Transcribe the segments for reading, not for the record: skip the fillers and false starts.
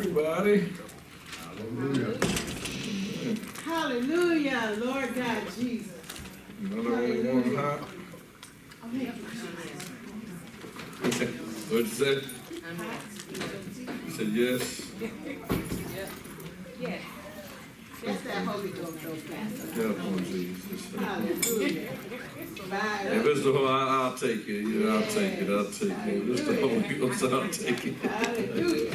everybody. Hallelujah. Hallelujah, Lord God Jesus. Another only one hot. What'd you say? You said yes? Yes. That's that Holy Ghost, Pastor. Help on Jesus. Hallelujah. If it's the whole, I'll take it. Yeah, I'll take it. I'll take it. If it's the Holy Ghost, I'll take it. Hallelujah.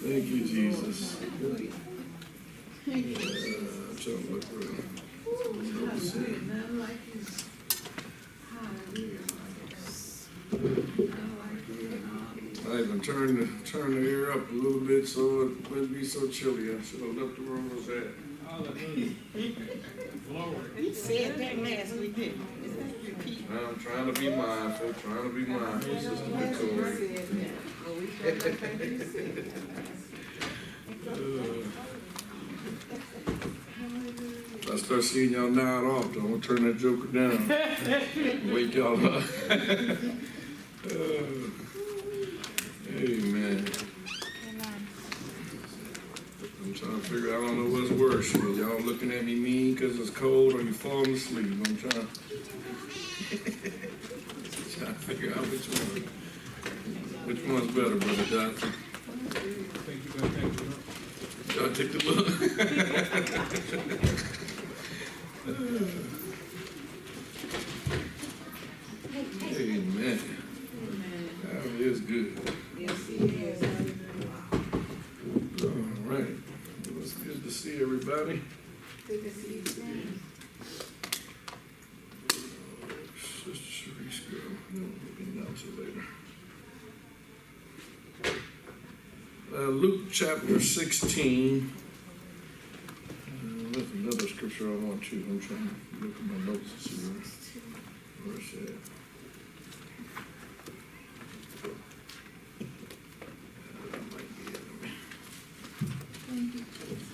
Thank you, Jesus. Thank you. I'm trying to look around. Hallelujah. None like you. Hallelujah. I even turned the air up a little bit so it wouldn't be so chilly. I should have left the room was at. Hallelujah. Glory. You said that last week, didn't you? Is that repeat? I'm trying to be mindful, Sister Victoria. I start seeing y'all nod off, though. I'm gonna turn that joker down. Wake y'all up. Amen. I'm trying to figure out, I don't know what's worse. Y'all looking at me mean because it's cold or you falling asleep. I'm trying to figure out which one's better, Brother Doctor. Thank you very much. Y'all take the look. Amen. That is good. Yes, it is. All right. Well, it's good to see everybody. Good to see you, Sam. Sister Sharice, girl. We'll announce it later. Luke chapter 16. There's another scripture I want to. I'm trying to look at my notes and see where it's at. That might be it. Thank you, Jesus.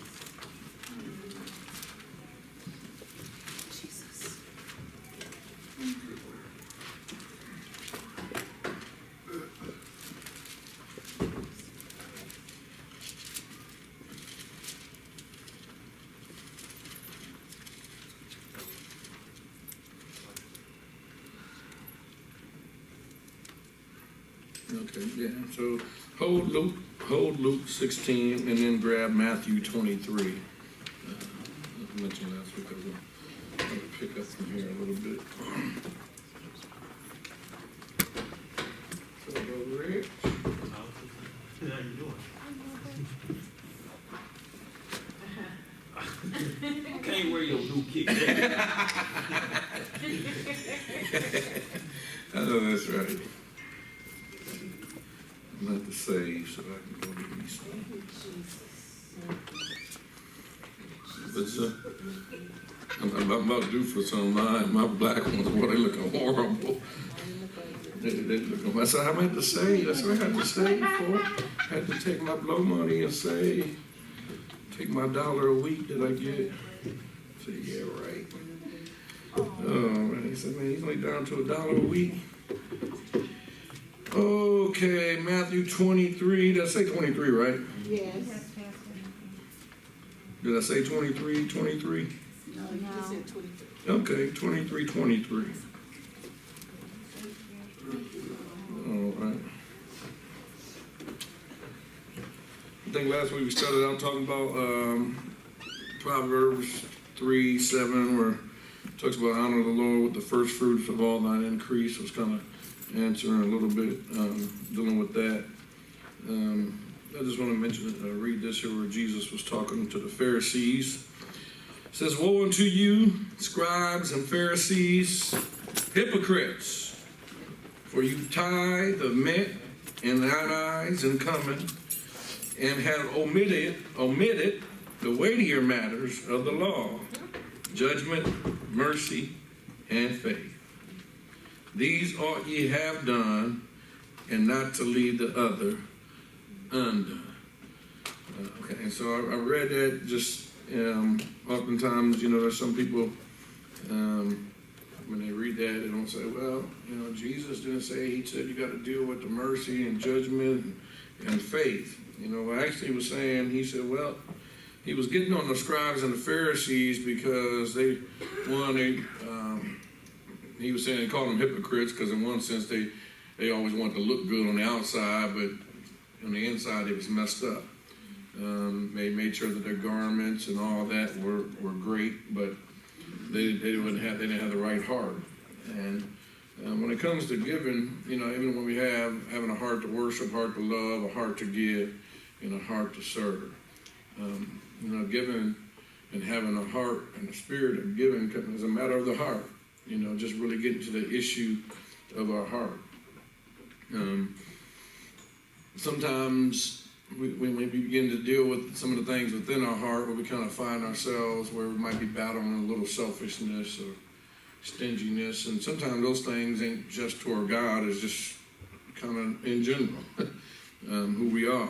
Okay, yeah. So hold Luke 16 and then grab Matthew 23. I mentioned last week. I'm going to pick up from here a little bit. So, Brother Rick. How you doing? Can't wear your new kick. I know that's right. I'm not to save so I can go to East. But I'm about due for some of my black ones. Boy, they looking horrible. They looking. I said, I'm at to save. That's what I had to save for. I had to take my blow money and save. Take my $1 a week that I get. I said, yeah, right. Oh, man. He said, man, he's only down to $1 a week. Okay, Matthew 23. Did I say 23, right? Yes. Did I say 23, 23? No, you just said 23. Okay, 23, 23. All right. I think last week we started out talking about Proverbs 3:7, where it talks about honor the Lord with the first fruits of all thine increase. I was kind of answering a little bit, dealing with that. I just want to mention, read this here where Jesus was talking to the Pharisees. It says, woe unto you, scribes and Pharisees, hypocrites, for you tithe of mint and anise and cumin, and have omitted the weightier matters of the law, judgment, mercy, and faith. These ought ye have done, and not to leave the other undone. Okay, and so I read that just oftentimes, there's some people when they read that, they don't say, well, you know, Jesus didn't say, he said you got to deal with the mercy and judgment and faith. You know, actually he was saying, he said, well, he was getting on the scribes and the Pharisees because he was saying they called them hypocrites because in one sense they always wanted to look good on the outside, but on the inside it was messed up. They made sure that their garments and all that were great, but they didn't have the right heart. And when it comes to giving, you know, even when we having a heart to worship, heart to love, a heart to give, and a heart to serve, you know, giving and having a heart and a spirit of giving is a matter of the heart. You know, just really getting to the issue of our heart. Sometimes when we begin to deal with some of the things within our heart, where we kind of find ourselves where we might be battling a little selfishness or stinginess, and sometimes those things ain't just toward God, it's just kind of in general who we are.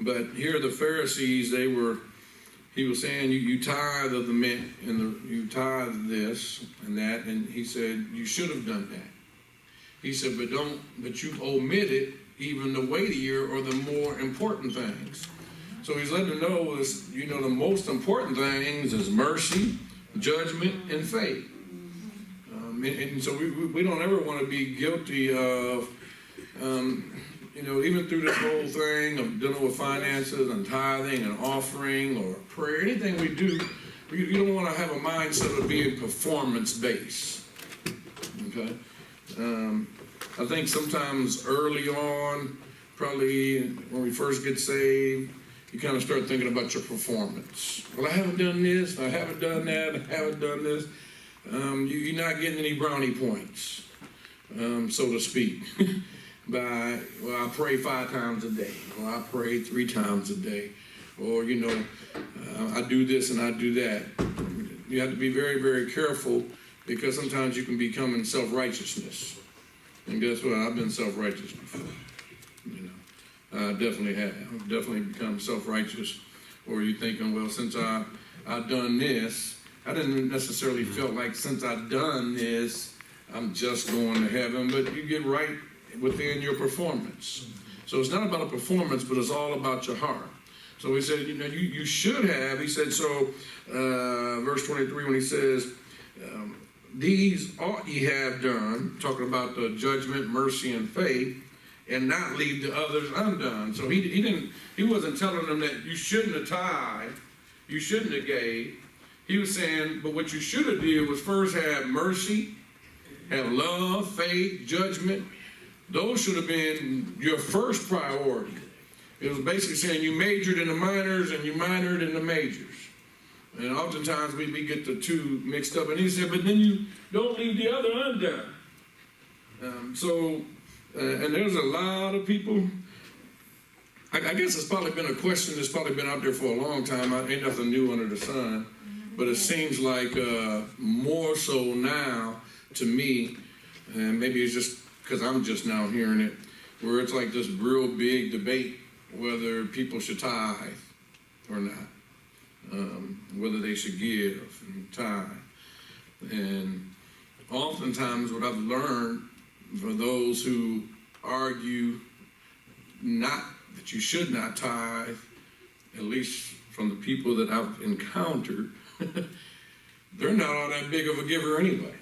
But here the Pharisees, he was saying, you tithe of the mint, and you tithe this and that, and he said, you should have done that. He said, but you've omitted even the weightier or the more important things. So he's letting them know is, you know, the most important things is mercy, judgment, and faith. And so we don't ever want to be guilty of, you know, even through this whole thing of dealing with finances and tithing and offering or prayer, anything we do, you don't want to have a mindset of being performance-based. Okay? I think sometimes early on, probably when we first get saved, you kind of start thinking about your performance. Well, I haven't done this, I haven't done that, I haven't done this. You're not getting any brownie points, so to speak. I pray 5 times a day, or I pray 3 times a day, or, you know, I do this and I do that. You have to be very, very careful, because sometimes you can become in self-righteousness. And guess what? I've been self-righteous before. You know, I definitely have. I've definitely become self-righteous. Or you thinking, well, since I've done this, I didn't necessarily feel like since I've done this, I'm just going to heaven. But you get right within your performance. So it's not about a performance, but it's all about your heart. So he said, you know, you should have. He said, so verse 23, when he says, these ought ye have done, talking about the judgment, mercy, and faith, and not leave the others undone. So he wasn't telling them that you shouldn't have tithed, you shouldn't have gave. He was saying, but what you should have did was first have mercy, have love, faith, judgment. Those should have been your first priority. It was basically saying you majored in the minors and you minored in the majors. And oftentimes we get the two mixed up. And he said, but then you don't leave the other undone. And there's a lot of people. I guess it's probably been a question that's probably been out there for a long time. Ain't nothing new under the sun. But it seems like more so now to me, and maybe it's just because I'm just now hearing it, where it's like this real big debate whether people should tithe or not. Whether they should give and tithe. And oftentimes what I've learned for those who argue not that you should not tithe, at least from the people that I've encountered, they're not all that big of a giver anyway.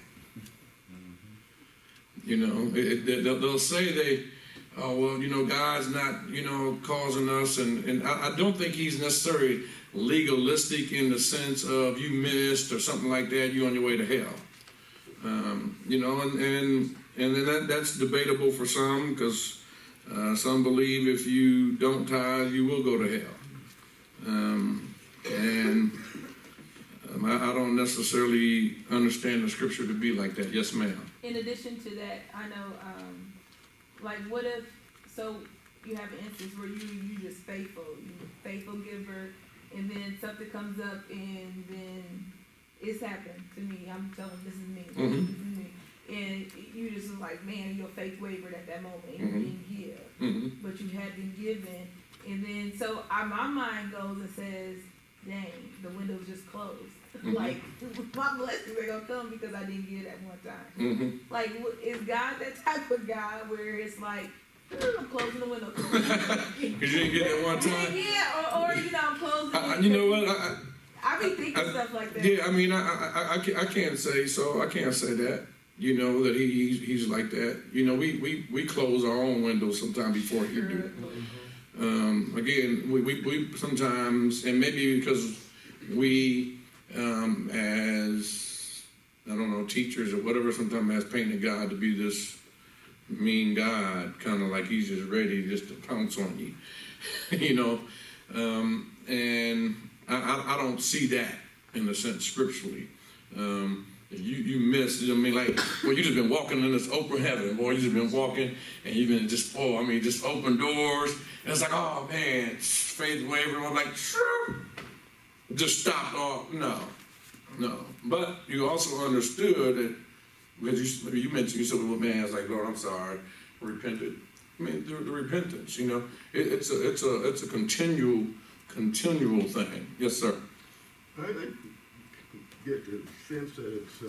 You know, they'll say oh, well, you know, God's not, you know, causing us, and I don't think he's necessarily legalistic in the sense of you missed or something like that, you're on your way to hell. You know, and then that's debatable for some, because some believe if you don't tithe, you will go to hell. I don't necessarily understand the scripture to be like that. Yes, ma'am. In addition to that, I know, like, what if, so you have an instance where you just faithful giver, and then something comes up, and then it's happened to me. I'm telling this is me. Mm-hmm. This is me. And you just was like, man, your faith wavered at that moment, and Mm-hmm. you didn't give, Mm-hmm. but you had been given. And then, so my mind goes and says, dang, the window's just closed. Mhm. Like, my blessings are gonna come because I didn't get it at one time. Mm-hmm. Like, is God that type of guy where it's like, I'm closing the window? Cause you didn't get it one time. Yeah, or you know, I'm closing it. You know what? I be thinking stuff like that. Yeah, I mean, I can't say so. I can't say that. You know that he's like that. You know, we close our own windows sometime before he do. Again, we sometimes, and maybe because we as I don't know, teachers or whatever, sometimes has painted God to be this mean God, kind of like he's just ready just to pounce on you, you know. And I don't see that in a sense scripturally. You missed, I mean, like, well, you just been walking in this open heaven, boy, you just been walking, and you've been just, just open doors, and it's like, oh, man, fade away, everyone like, shoo, just stopped off, no. But you also understood that, because you mentioned, you said, well, man, it's like, Lord, I'm sorry, repented. I mean, the repentance, you know, it's a continual thing. Yes, sir. I get the sense that it's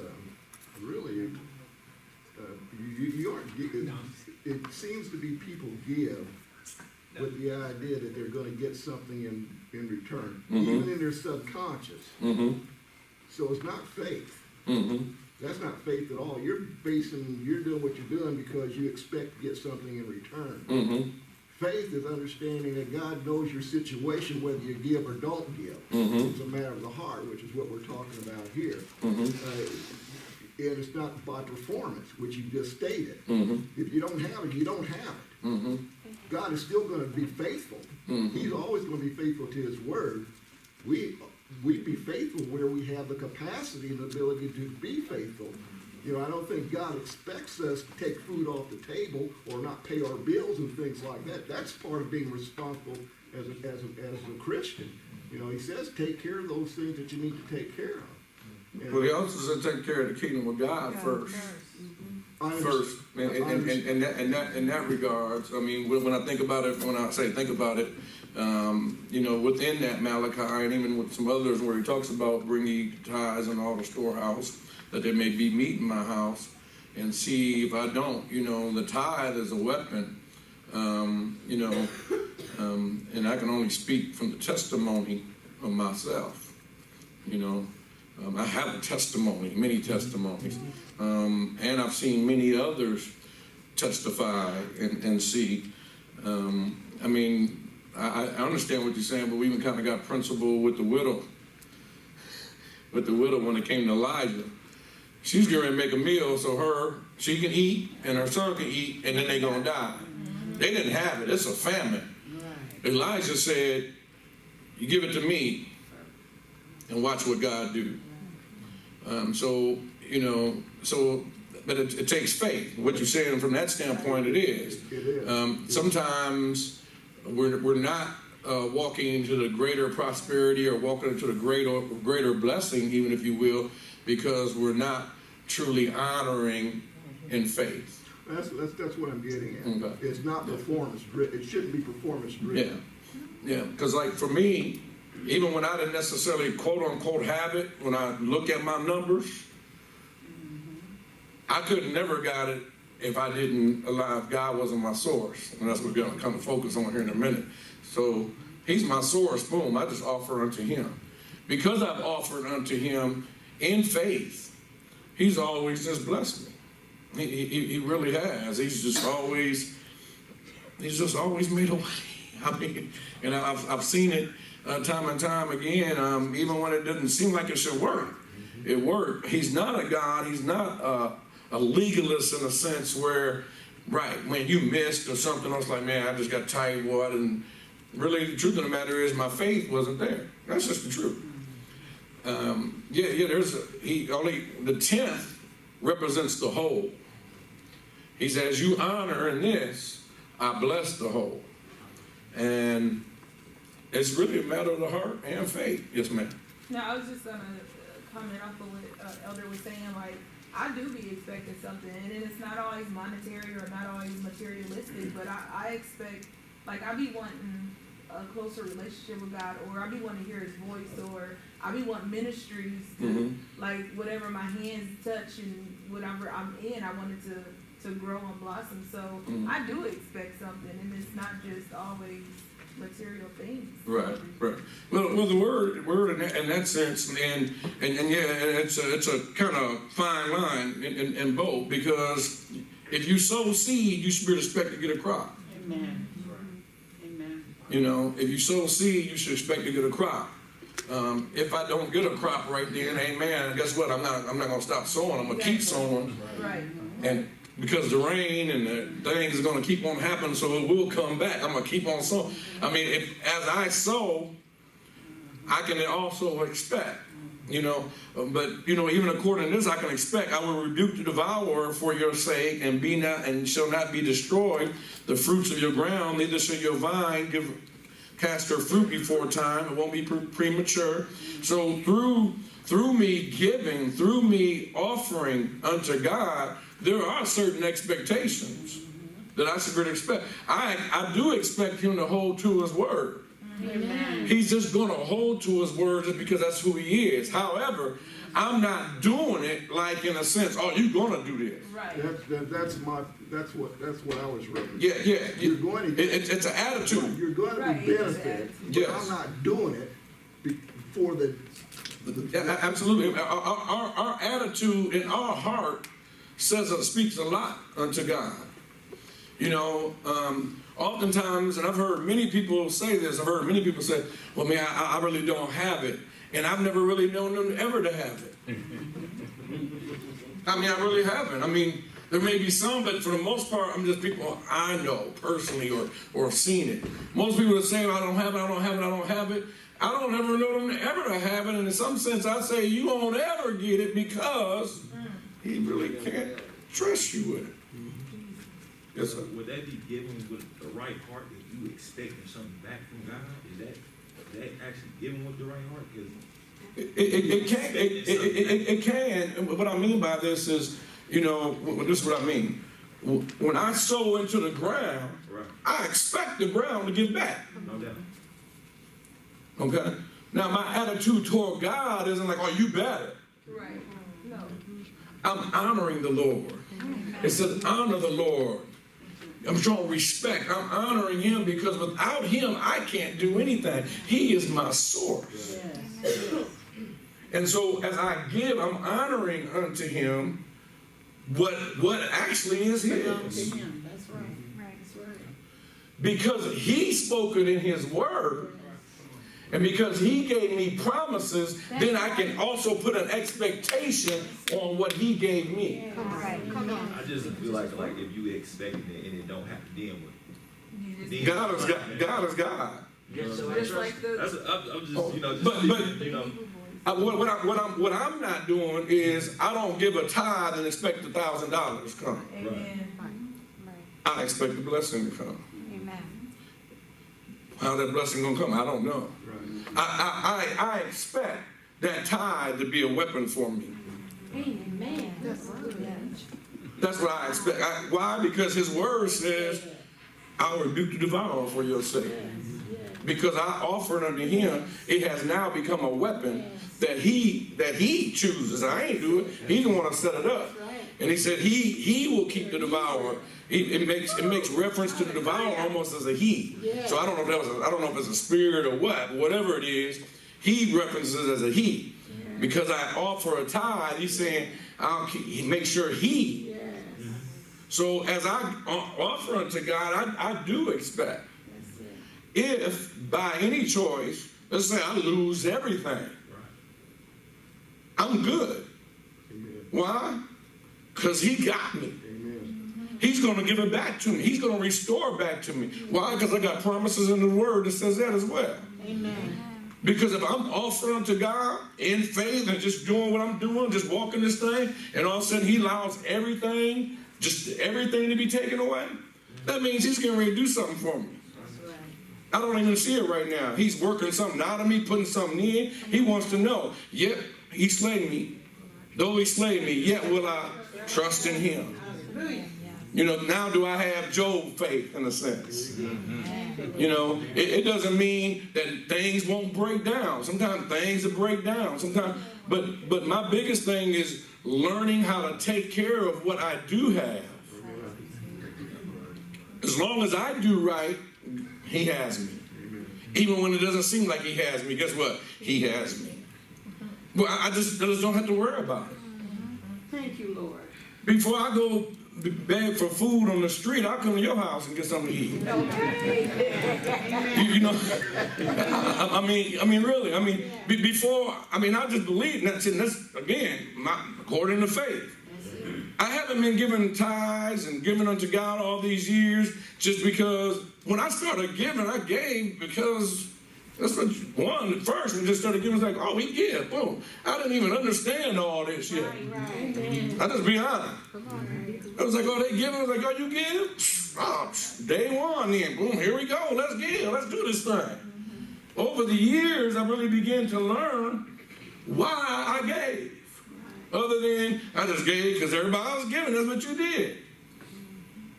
really, you aren't, it seems to be people give with the idea that they're going to get something in return, even in their subconscious. So it's not faith. That's not faith at all. You're doing what you're doing because you expect to get something in return. Faith is understanding that God knows your situation, whether you give or don't give. It's a matter of the heart, which is what we're talking about here. And it's not by performance, which you just stated. If you don't have it, you don't have it. God is still going to be faithful. He's always going to be faithful to his word. We be faithful where we have the capacity and the ability to be faithful. You know, I don't think God expects us to take food off the table or not pay our bills and things like that. That's part of being responsible as a Christian. You know, he says take care of those things that you need to take care of. And Well, he also said take care of the kingdom of God first. First, in that regards, I mean, when I think about it, when I say think about it, you know, within that Malachi, and even with some others where he talks about bring ye tithes in all the storehouse, that there may be meat in my house, and see if I don't, you know, the tithe is a weapon, you know, and I can only speak from the testimony of myself, you know. I have a testimony, many testimonies, and I've seen many others testify and see. I mean, I understand what you're saying, but we even kind of got principle with the widow. With the widow when it came to Elijah. She's going to make a meal so she can eat and her son can eat, and then they're going to die. They didn't have it. It's a famine. Elijah said, you give it to me and watch what God do. So, you know, but it takes faith. What you're saying from that standpoint, it is. Sometimes we're not walking into the greater prosperity or walking into the greater blessing, even if you will, because we're not truly honoring in faith. That's what I'm getting at. Okay. It's not performance driven. It shouldn't be performance driven. Yeah. Because like for me, even when I didn't necessarily quote unquote have it, when I look at my numbers, I could never got it if I didn't allow, if God wasn't my source. And that's what we're going to kind of focus on here in a minute. So he's my source, boom, I just offer unto him. Because I've offered unto him in faith, he's always just blessed me. He really has. He's just always made a way. I mean, and I've seen it time and time again, even when it doesn't seem like it should work. It worked. He's not a God. He's not a legalist in a sense where, right, when you missed or something, I was like, man, I just got tired, what? And really, the truth of the matter is my faith wasn't there. That's just the truth. The 10th represents the whole. He says, you honor in this, I bless the whole. And it's really a matter of the heart and faith. Yes, ma'am. No, I was just going to comment off of what Elder was saying. Like, I do be expecting something, and it's not always monetary or not always materialistic, but I expect, like, I be wanting, a closer relationship with God, or I be wanting to hear His voice, or I be wanting ministries to, Mm-hmm. like, whatever my hands touch and whatever I'm in, I wanted to grow and blossom. So Mhm. I do expect something, and it's not just always material things. Right, right. Well, the word in that sense, and yeah, it's a kind of fine line in both, because if you sow seed, you should expect to get a crop. Amen. Amen. You know, if you sow seed, you should expect to get a crop. If I don't get a crop right then, amen, guess what? I'm not gonna stop sowing. I'm gonna keep sowing, Right. and because the rain and the things is gonna keep on happening, so it will come back. I'm gonna keep on sowing. I mean, as I sow, I can also expect. You know, but you know, even according to this, I can expect. I will rebuke the devourer for your sake, and shall not be destroyed. The fruits of your ground, neither shall your vine cast her fruit before time. It won't be premature. So through me giving, through me offering unto God, there are certain expectations that I should really expect. I do expect Him to hold to His word. Amen. He's just going to hold to His word just because that's who He is. However, I'm not doing it like in a sense, oh, you're going to do this. Right. That's what I was referencing. Yeah. You're going to It's an attitude. You're going to Right, be it is benefited, but Yes. I'm not doing it for the. Yeah, absolutely. Our attitude in our heart speaks a lot unto God. You know, oftentimes, and I've heard many people say this, I've heard many people say, well, man, I really don't have it. And I've never really known them ever to have it. I mean, I really haven't. I mean, there may be some, but for the most part, I'm just people I know personally or have seen it. Most people that say, I don't have it, I don't have it, I don't have it. I don't ever know them ever to have it. And in some sense, I say you won't ever get it because He really can't trust you with it. Yes, sir. Would that be given with the right heart that you expecting something back from God? Is that actually given with the right heart? It can. And what I mean by this is, you know, this is what I mean. When I sow into the ground, Right. I expect the ground to give back. No doubt. Okay? Now, my attitude toward God isn't like, oh, you better. Right. No. I'm honoring the Lord. It says, honor the Lord. I'm showing respect. I'm honoring Him because without Him, I can't do anything. He is my source. And so as I give, I'm honoring unto Him what actually is His. That's right. That's right. Because He spoke it in His word. And because He gave me promises, then I can also put an expectation on what He gave me. I just feel like if you expecting it and it don't happen, then what? You just, God is God. God is God. just like the. I'm just, you know, just But- you know. What I'm not doing is I don't give a tithe and expect $1,000 to come. Amen. I expect the blessing to come. Amen. How that blessing gonna come, I don't know. Right. I expect that tithe to be a weapon for me. Amen. That's good. That's what I expect. Why? Because His word says, I will rebuke the devourer for your sake. Because I offered unto Him, it has now become a weapon that he chooses. I ain't do it. He's the one to set it up. And He said He will keep the devourer. It makes reference to the devourer almost as a he. So I don't know if it's a spirit or what, but whatever it is, He references it as a he. Because I offer a tithe, He's saying make sure He. So as I offer unto God, I do expect. If by any choice, let's say I lose everything, I'm good. Amen. Why? Because He got me. Amen. He's going to give it back to me. He's going to restore back to me. Why? Because I got promises in the Word that says that as well. Amen. Because if I'm offering unto God in faith and just doing what I'm doing, just walking this thing, and all of a sudden He allows everything to be taken away, that means He's getting ready to do something for me. I don't even see it right now. He's working something out of me, putting something in. He wants to know, yet He slayed me. Though He slayed me, yet will I trust in Him. You know, now do I have Job faith in a sense? You know, it doesn't mean that things won't break down. Sometimes things will break down. Sometimes, but my biggest thing is learning how to take care of what I do have. As long as I do right, he has me. Even when it doesn't seem like he has me, guess what? He has me. Well, I just don't have to worry about it. Thank you, Lord. Before I go beg for food on the street, I'll come to your house and get something to eat. You know, I mean, really, before, I just believe, and that's again, according to faith. I haven't been given tithes and given unto God all these years just because when I started giving, I gave because that's what one first and just started giving. It's like, oh, we give, boom. I didn't even understand all this yet. I just be honest. I was like, oh, they giving? I was like, oh, you give? Oh, day one then, boom, here we go. Let's give. Let's do this thing. Over the years, I really began to learn why I gave. Other than I just gave because everybody else giving. That's what you did.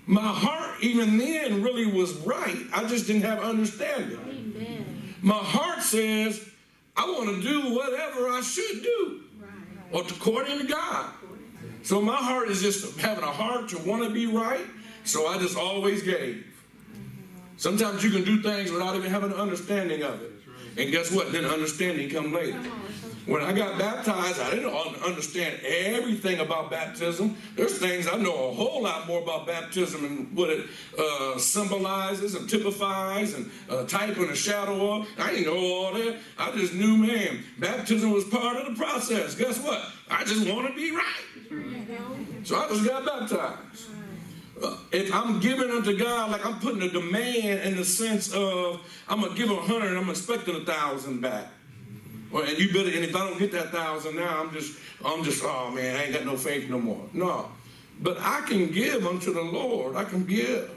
My heart, even then, really was right. I just didn't have understanding. Amen. My heart says, I want to do whatever I should do, or according to God. So my heart is just having a heart to want to be right, so I just always gave. Sometimes you can do things without even having an understanding of it. And guess what? Then understanding comes later. When I got baptized, I didn't understand everything about baptism. There's things I know a whole lot more about baptism and what it symbolizes and typifies and type and a shadow of. I didn't know all that. I just knew, man, baptism was part of the process. Guess what? I just want to be right. So I just got baptized. If I'm giving unto God, like I'm putting a demand in the sense of I'm gonna give 100 and I'm expecting 1,000 back. Well, and you better, and if I don't get that 1,000 now, I'm just, oh man, I ain't got no faith no more. No, but I can give unto the Lord. I can give,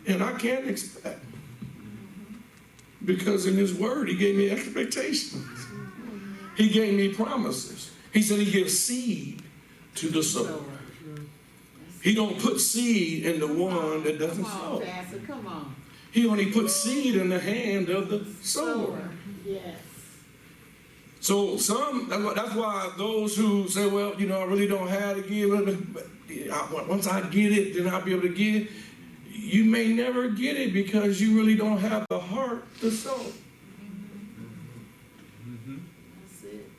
and I can't expect, because in His Word He gave me expectations. He gave me promises. He said He gives seed to the sower. He don't put seed in the one that doesn't sow. Pastor, come on. He only puts seed in the hand of the sower. Yes. So that's why those who say, well, you know, I really don't have to give, but once I get it, then I'll be able to give. You may never get it because you really don't have the heart to sow. That's it.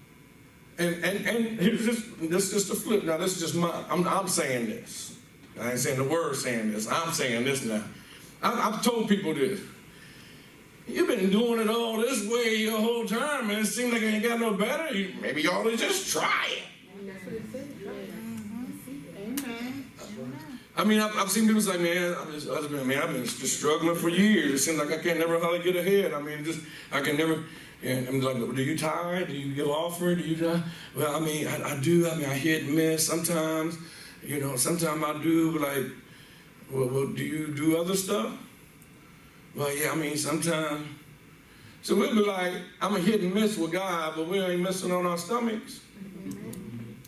And here's just a flip. Now this is just I'm saying this. I ain't saying the word saying this. I'm saying this now. I've told people this. You've been doing it all this way your whole time, and it seems like it ain't got no better. Maybe you ought to just try it. That's what it said. Amen. I mean, I've seen people say, man, I've been just struggling for years. It seems like I can't never hardly get ahead. I mean, I can never. And I'm like, do you tithe? Do you give offering? Do you tithe? Well, I mean, I do. I mean, I hit and miss sometimes. You know, sometimes I do. But like, well, do you do other stuff? Well, yeah, I mean, sometimes. So we'll be like, I'm a hit and miss with God, but we ain't missing on our stomachs.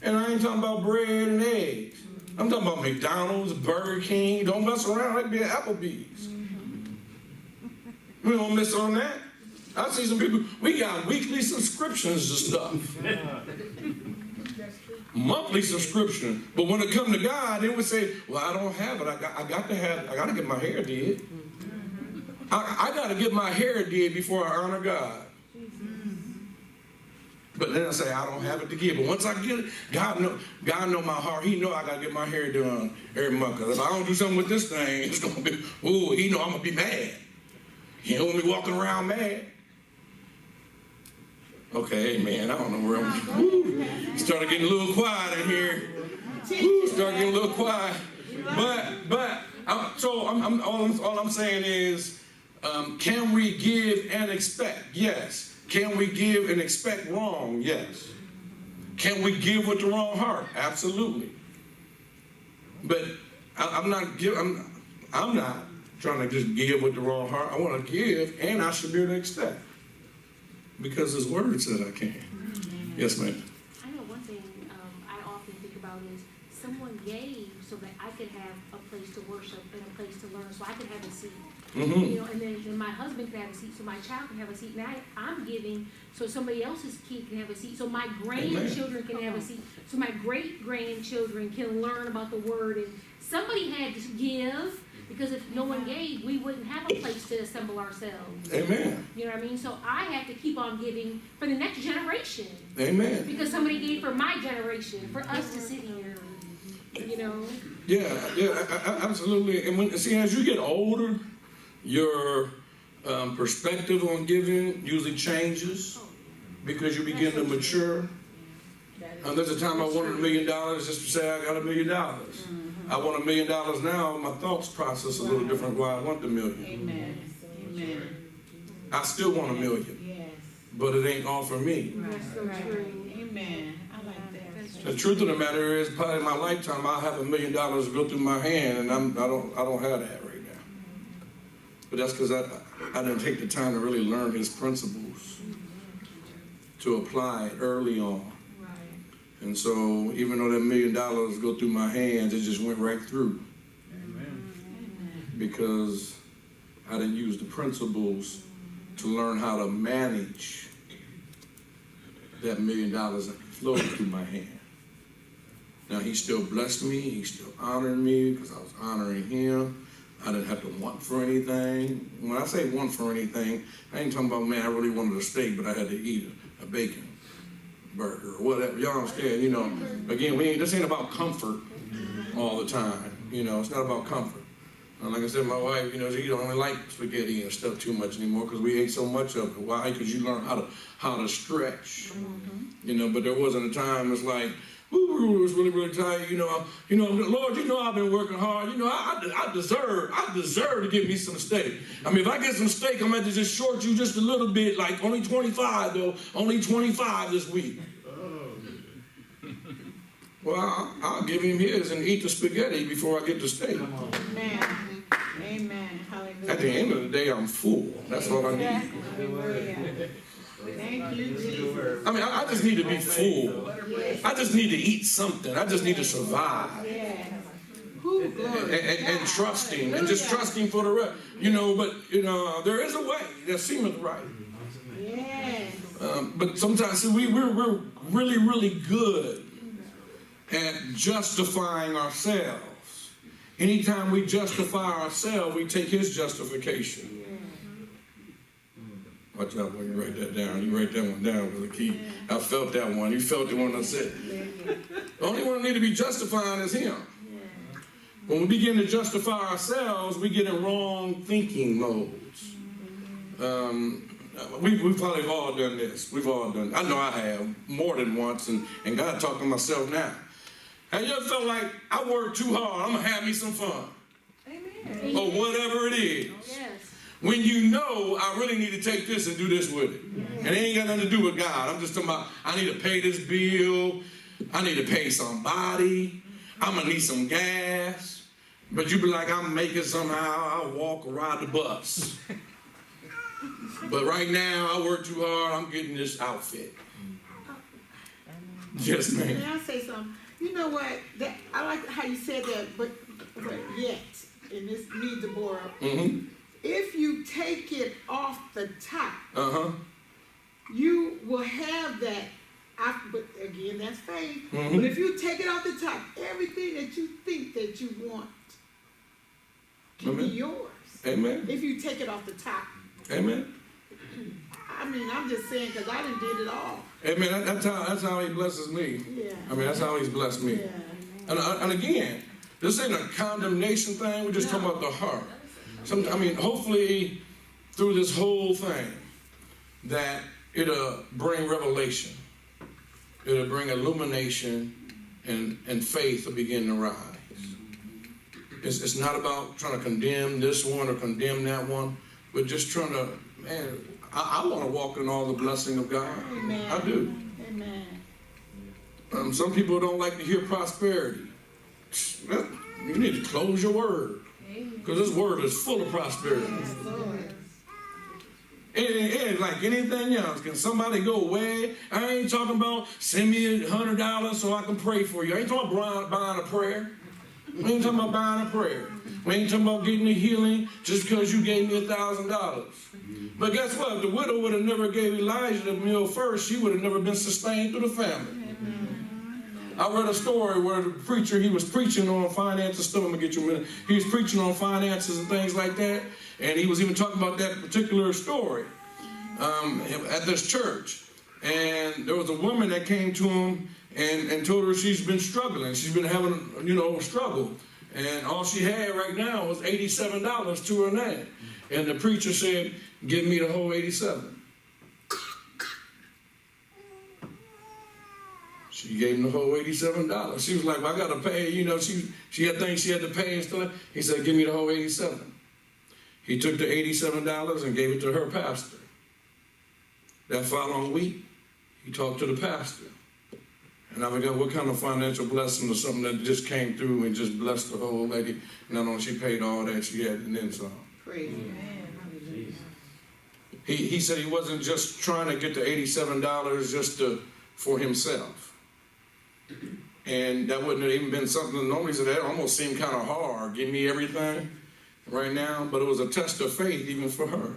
And I ain't talking about bread and eggs. I'm talking about McDonald's, Burger King. Don't mess around. That'd be an Applebee's. We don't miss on that. I see some people, we got weekly subscriptions to stuff. Monthly subscription. But when it come to God, they would say, well, I don't have it. I got to get my hair did. I got to get my hair did before I honor God. But then I say, I don't have it to give. But once I get it, God know my heart. He know I got to get my hair done every month. Because if I don't do something with this thing, it's going to be, he know I'm going to be mad. He don't want me walking around mad. Okay, man, I don't know where I'm. Started getting a little quiet in here. Started getting a little quiet. But all I'm saying is, can we give and expect? Yes. Can we give and expect wrong? Yes. Can we give with the wrong heart? Absolutely. But I'm not trying to just give with the wrong heart. I want to give, and I should be able to expect. Because His Word said I can. Yes, ma'am. I know one thing I often think about is someone gave so that I could have a place to worship and a place to learn, so I could have a seat. Mm-hmm. You know, and then my husband could have a seat, so my child can have a seat. Now I'm giving so somebody else's kid can have a seat, so my grandchildren can have a seat, so my great-grandchildren can learn about the Word. And somebody had to give, because if no one gave, we wouldn't have a place to assemble ourselves. Amen. You know what I mean? So I have to keep on giving for the next generation. Amen. Because somebody gave for my generation, for us to sit here, you know? Yeah, absolutely. And as you get older, your perspective on giving usually changes because you begin to mature. There's a time I wanted $1 million just to say I got $1 million. I want $1 million now. My thoughts process a little different why I want the million. Amen. Amen. I still want $1 million, Yes. but it ain't all for me. That's so true. Amen. I like that. The truth of the matter is, probably in my lifetime, I'll have $1 million go through my hand, and I don't have that right now. But that's because I didn't take the time to really learn his principles, to apply it early on. Right. And so, even though that $1 million go through my hands, it just went right through. Because I didn't use the principles to learn how to manage that $1 million that flowed through my hand. Now, he still blessed me, he still honored me because I was honoring him. I didn't have to want for anything. When I say want for anything, I ain't talking about, man, I really wanted a steak, but I had to eat a bacon burger or whatever. Y'all understand, you know. Again, this ain't about comfort all the time. You know, it's not about comfort. Like I said, my wife, you know, she don't really like spaghetti and stuff too much anymore because we ate so much of it. Why? Because you learn how to stretch. You know, but there wasn't a time it's like, ooh, it was really, really tight. You know, Lord, you know I've been working hard. You know, I deserve to give me some steak. I mean, if I get some steak, I'm going to just short you just a little bit, like only 25 though, only 25 this week. Well, I'll give him his and eat the spaghetti before I get the steak. Amen. Amen. Hallelujah. At the end of the day, I'm full. That's all I need. Hallelujah. Thank you, Jesus. I mean, I just need to be full. I just need to eat something. I just need to survive. Yes. Who glory. And trusting, and just trusting for the rest. You know, but, you know, there is a way that seemeth right. Yes. But sometimes, see, we're really, really good at justifying ourselves. Anytime we justify ourselves, we take his justification. Watch out when you write that down. You write that one down with a key. I felt that one. You felt the one I said. The only one that need to be justifying is him. When we begin to justify ourselves, we get in wrong thinking modes. We've probably all done this. We've all done it. I know I have more than once, and God talking to myself now. Have you ever felt like I worked too hard? I'm going to have me some fun. Amen. Or whatever it is. Yes. When you know I really need to take this and do this with it. And it ain't got nothing to do with God. I'm just talking about I need to pay this bill. I need to pay somebody. I'm going to need some gas. But you be like, I'm making somehow. I'll walk or ride the bus. But right now, I work too hard. I'm getting this outfit. Yes, ma'am. Can I say something? You know what? I like how you said that, but yet, and this needs to bore up. Mm-hmm. If you take it off the top, Uh-huh. you will have that. But again, that's faith. Mm-hmm. But if you take it off the top, everything that you think that you want can be yours. Amen. If you take it off the top. Amen. I mean, I'm just saying because I done did it all. Amen. That's how he blesses me. Yeah. I mean, that's how he's blessed me. Yeah. And again, this ain't a condemnation thing. We're just talking about the heart. Hopefully, through this whole thing, that it'll bring revelation. It'll bring illumination, and faith will begin to rise. It's not about trying to condemn this one or condemn that one, but just trying to, man, I want to walk in all the blessing of God. Amen. I do. Amen. Some people don't like to hear prosperity. You need to close your word. Because this word is full of prosperity. Yes, Lord. It's like anything else. Can somebody go away? I ain't talking about send me $100 so I can pray for you. I ain't talking about buying a prayer. We ain't talking about buying a prayer. We ain't talking about getting a healing just because you gave me $1,000. But guess what? If the widow would have never gave Elijah the meal first, she would have never been sustained through the family. I read a story where the preacher, he was preaching on finances. Still, I'm going to get you a minute. He was preaching on finances and things like that. And he was even talking about that particular story at this church. And there was a woman that came to him and told her she's been struggling. She's been having, a struggle. And all she had right now was $87 to her name. And the preacher said, give me the whole 87. She gave him the whole $87. She was like, well, I got to pay, she had things she had to pay and stuff. He said, give me the whole 87. He took the $87 and gave it to her pastor. That following week, he talked to the pastor. And I forgot what kind of financial blessing or something that just came through and just blessed the whole lady. Not only she paid all that she had and then some. Praise He said he wasn't just trying to get the $87 just for himself. And that wouldn't have even been something, normally said that almost seemed kind of hard, give me everything right now, but it was a test of faith even for her.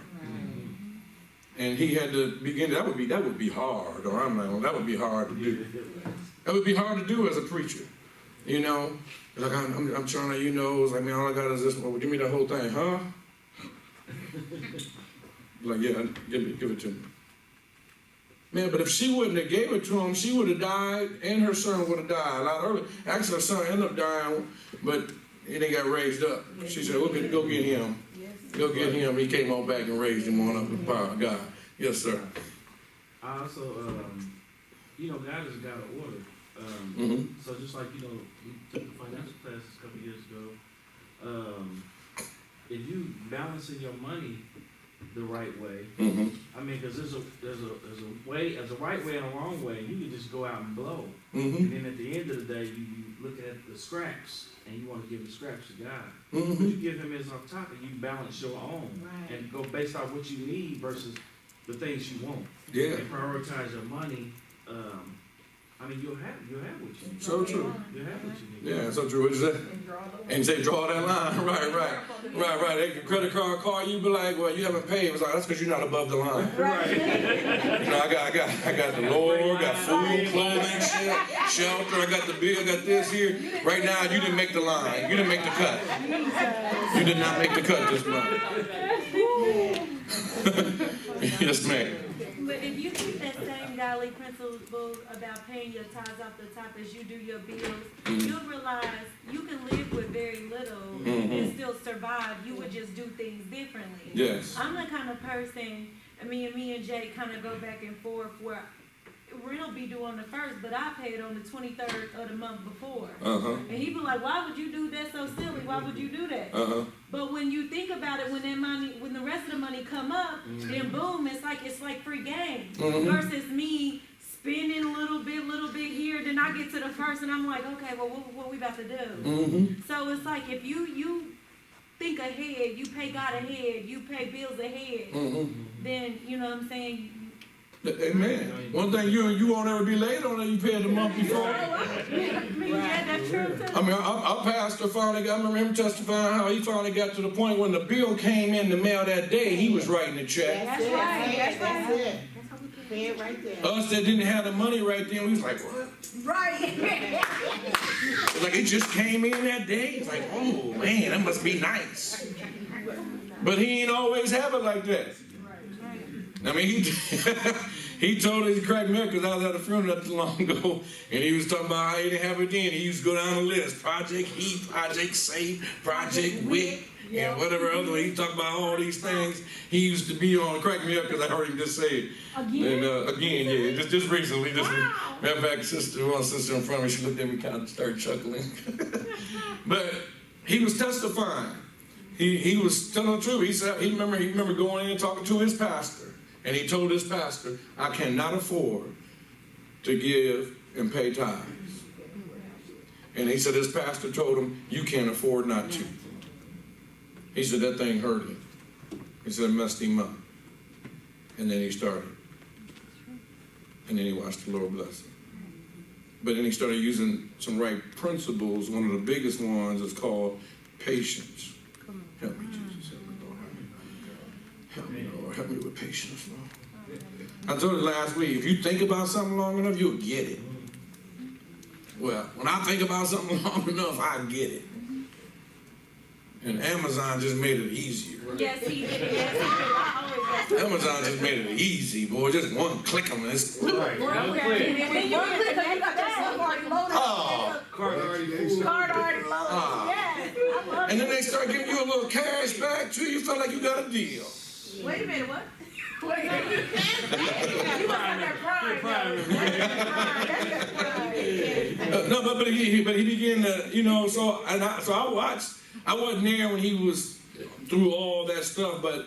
And he had to begin, that would be hard, or that would be hard to do. That would be hard to do as a preacher, like I'm trying to, it's like, man, all I got is this, well, give me the whole thing, huh? Like, yeah, give it to me. Man, but if she wouldn't have gave it to him, she would have died, and her son would have died a lot earlier. Actually, her son ended up dying, but he didn't got raised up. She said, go get him. Go get him. He came on back and raised him on up with the power of God. Yes, sir. I also, God is a God of order. So just like, we took the financial classes a couple years ago, if you balancing your money the right way, I mean, because there's a way, there's a right way and a wrong way. You can just go out and blow, and then at the end of the day, you look at the scraps and you want to give the scraps to God. But you give Him His on top, and you balance your own and go based on what you need versus the things you want. Yeah. And prioritize your money. I mean, you'll have what you need. So true. You'll have what you need. Yeah, so true. What you say? And say, draw that line. Right. They can credit card you, be like, well, you haven't paid. It's like, that's because you're not above the line. Right. I got the Lord, got food, clothing, shelter. I got the bill, I got this here. Right now, you didn't make the line. You didn't make the cut. You did not make the cut this month. Yes, ma'am. But if you keep that same godly principle about paying your tithes off the top as you do your bills, you'll realize you can live with very little and still survive. You would just do things differently. Yes. I'm the kind of person, me and Jay kind of go back and forth where rent'll be due on the 1st, but I pay it on the 23rd of the month before. And he be like, why would you do that so silly? Why would you do that? But when you think about it, when the rest of the money come up, then boom, it's like free game. Versus me spending a little bit here, then I get to the 1st and I'm like, okay, well, what we about to do? So it's like if you think ahead, you pay God ahead, you pay bills ahead, then you know what I'm saying. Amen. One thing you won't ever be late on it. You paid the month before. Yeah, that's true too. I mean, our pastor finally I remember him testifying how he finally got to the point when the bill came in the mail that day, he was writing the check. That's it. Pay it right there. Us that didn't have the money right then, we was like, what? Right. It's like it just came in that day. It's like, oh man, that must be nice. But he ain't always have it like that. I mean, he told us, he cracked me up because I was at a funeral not too long ago, and he was talking about how he didn't have it then. He used to go down the list: Project Heat, Project Safe, Project WIC, and whatever other one. He talked about all these things. He used to be on, crack me up because I heard him just say it. Again? And again, yeah, just recently. Matter of fact, one sister in front of me, she looked at me, kind of started chuckling. But he was testifying. He was telling the truth. He said he remember going in and talking to his pastor. And he told his pastor, I cannot afford to give and pay tithes. And he said his pastor told him, you can't afford not to. He said that thing hurt him. He said it messed him up. And then he started. And then he watched the Lord bless him. But then he started using some right principles. One of the biggest ones is called patience. Help me, Jesus. Help me, Lord. Help me with patience, Lord. I told you last week, if you think about something long enough, you'll get it. Well, when I think about something long enough, I get it. And Amazon just made it easier. Yes, he did. Yes, he did. I always Amazon just made it easy, boy. Just one click on this. Right, one click. And when you get the you got your stuff already loaded. Oh. Card Card already loaded. Ah. Yes, I love And then it. they start giving you a little cash back too. You feel like you got a deal. Wait a minute, what? Wait a minute. You must have that pride, though. That's pride. No, but he began to, you know. So I watched. I wasn't there when he was through all that stuff, but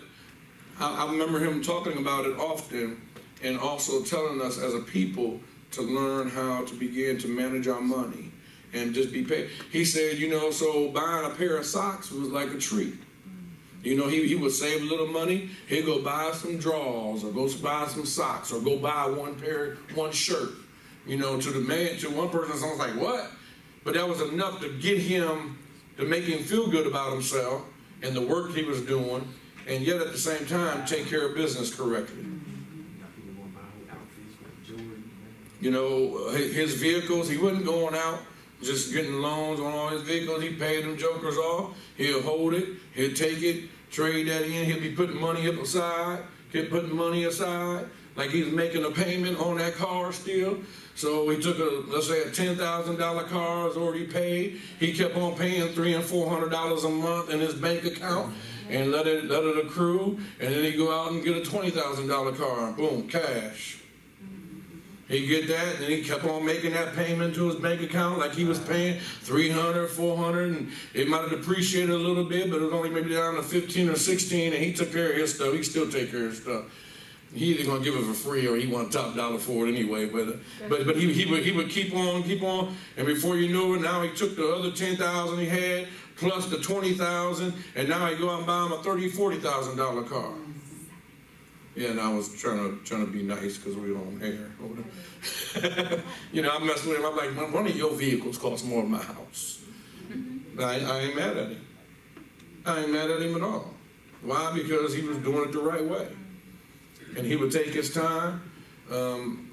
I remember him talking about it often, and also telling us as a people to learn how to begin to manage our money and just be paid. He said, you know, so buying a pair of socks was like a treat. You know, he would save a little money. He'd go buy some drawers, or go buy some socks, or go buy one shirt. You know, to one person, sounds like, what? But that was enough to get him, to make him feel good about himself and the work he was doing, and yet at the same time take care of business correctly. You know, his vehicles, he wasn't going out just getting loans on all his vehicles. He paid them jokers off. He'll hold it. He'll take it, trade that in. He'll be putting money up aside. He'll putting money aside, like he's making a payment on that car still. So he took let's say a $10,000 car was already paid. He kept on paying $300 and $400 a month in his bank account and let it accrue. And then he go out and get a $20,000 car. Boom, cash. He get that, and he kept on making that payment to his bank account like he was paying $300, $400, and it might have depreciated a little bit, but it was only maybe down to 15 or 16, and he took care of his stuff. He still take care of his stuff. He either gonna give it for free or he want top dollar for it anyway. But he would keep on, and before you know it, now he took the other $10,000 he had plus the $20,000, and now he go out and buy him a $30,000, $40,000 car. Yeah, and I was trying to be nice because we don't air. You know, I messed with him. I'm like, one of your vehicles costs more than my house. I ain't mad at him. I ain't mad at him at all. Why? Because he was doing it the right way. And he would take his time.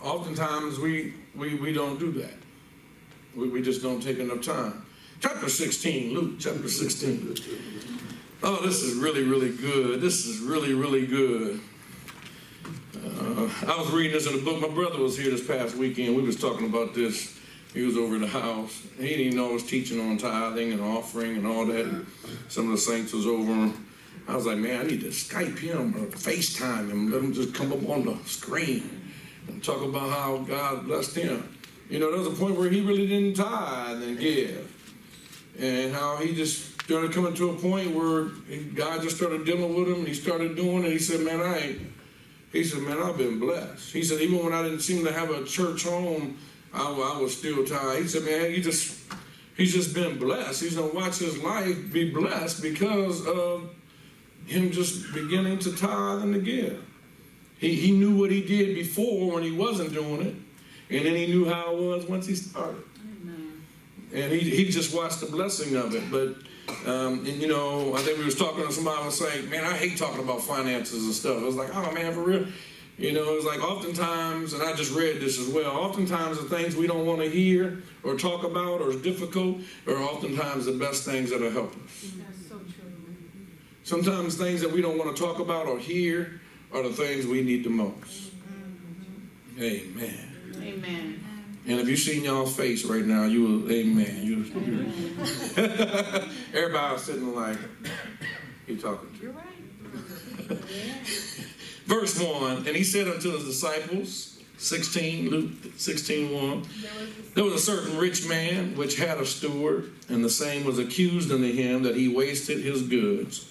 Oftentimes we don't do that. We just don't take enough time. Chapter 16, Luke chapter 16. Oh, this is really, really good. This is really, really good. I was reading this in a book. My brother was here this past weekend. We was talking about this. He was over at the house. He didn't know I was teaching on tithing and offering and all that. And some of the saints was over. I was like, man, I need to Skype him or FaceTime him. Let him just come up on the screen and talk about how God blessed him. You know, there was a point where he really didn't tithe and give. And how he just started coming to a point where God just started dealing with him. And he started doing it. He said, man, I've been blessed. He said, even when I didn't seem to have a church home, I was still tithe. He said, man, he's just been blessed. He's going to watch his life be blessed because of him just beginning to tithe and to give. He knew what he did before when he wasn't doing it, and then he knew how it was once he started. Amen. And he just watched the blessing of it. But and you know, I think we was talking to somebody and was saying, man, I hate talking about finances and stuff. I was like, oh man, for real? You know, it's like oftentimes, and I just read this as well, oftentimes the things we don't want to hear or talk about or is difficult are oftentimes the best things that'll help us. That's so true. Sometimes things that we don't want to talk about or hear are the things we need the most. Amen. Amen. And if you seen y'all's face right now, you will, amen. You everybody's sitting like, he talking to you. You're right. Verse 1, and he said unto his disciples, 16, Luke 16:1, there was a certain rich man which had a steward, and the same was accused unto him that he wasted his goods.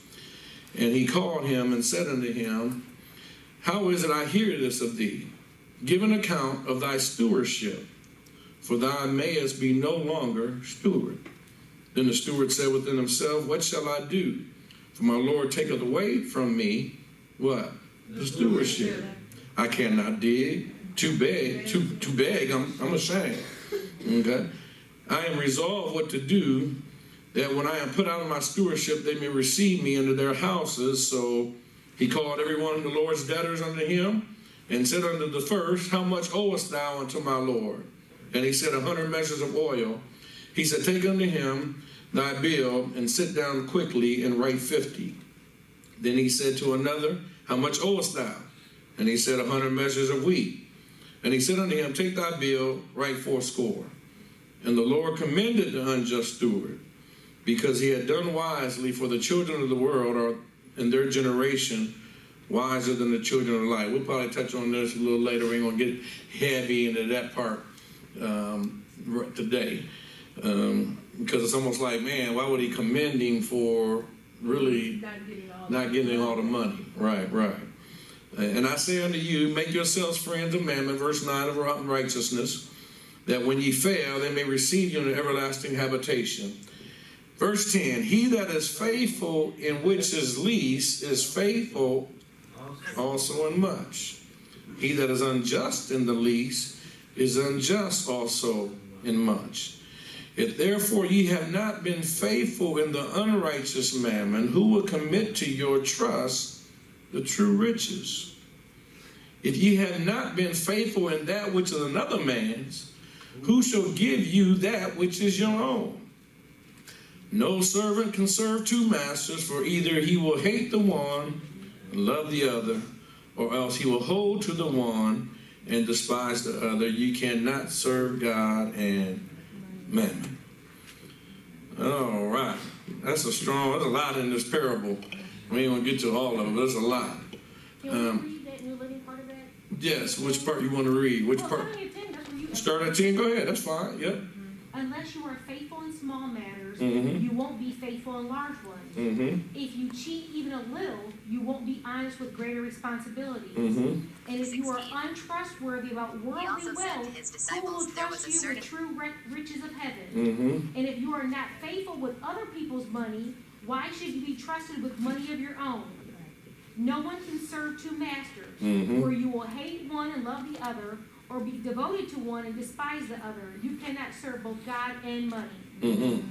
And he called him and said unto him, how is it I hear this of thee? Give an account of thy stewardship, for thou mayest be no longer steward. Then the steward said within himself, what shall I do? For my Lord taketh away from me, what? The stewardship. I cannot dig. Too big, I'm ashamed. Okay? I am resolved what to do, that when I am put out of my stewardship, they may receive me into their houses. So he called every one of the Lord's debtors unto him, and said unto the first, how much owest thou unto my Lord? And he said, 100 measures of oil. He said, take unto him thy bill, and sit down quickly, and write 50. Then he said to another, how much owest thou? And he said, 100 measures of wheat. And he said unto him, take thy bill, write 80. And the Lord commended the unjust steward, because he had done wisely, for the children of the world are in their generation wiser than the children of light. We'll probably touch on this a little later. We ain't going to get heavy into that part today. Because it's almost like, man, why would he commend him for really not getting all the money? Right. And I say unto you, make yourselves friends of mammon, verse 9 of righteousness, that when ye fail, they may receive you in an everlasting habitation. Verse 10, he that is faithful in which is least is faithful also in much. He that is unjust in the least is unjust also in much. If therefore ye have not been faithful in the unrighteous mammon, who will commit to your trust the true riches? If ye have not been faithful in that which is another man's, who shall give you that which is your own? No servant can serve two masters, for either he will hate the one and love the other, or else he will hold to the one and despise the other. You cannot serve God and mammon. All right. There's a lot in this parable. We ain't going to get to all of it, but there's a lot. Can we read that New Living part of that? Yes, which part you want to read? Which part? Start at 10, go ahead, that's fine, yep. Unless you are faithful in small matters, Mm-hmm. you won't be faithful in large ones. Mm-hmm. If you cheat even a little, you won't be honest with greater responsibilities. Mm-hmm. And if you are untrustworthy about worldly wealth, who will trust you with true riches of heaven? Mm-hmm. And if you are not faithful with other people's money, why should you be trusted with money of your own? No one can serve two masters, Mm-hmm. for you will hate one and love the other, or be devoted to one and despise the other. You cannot serve both God and money. Mm-hmm.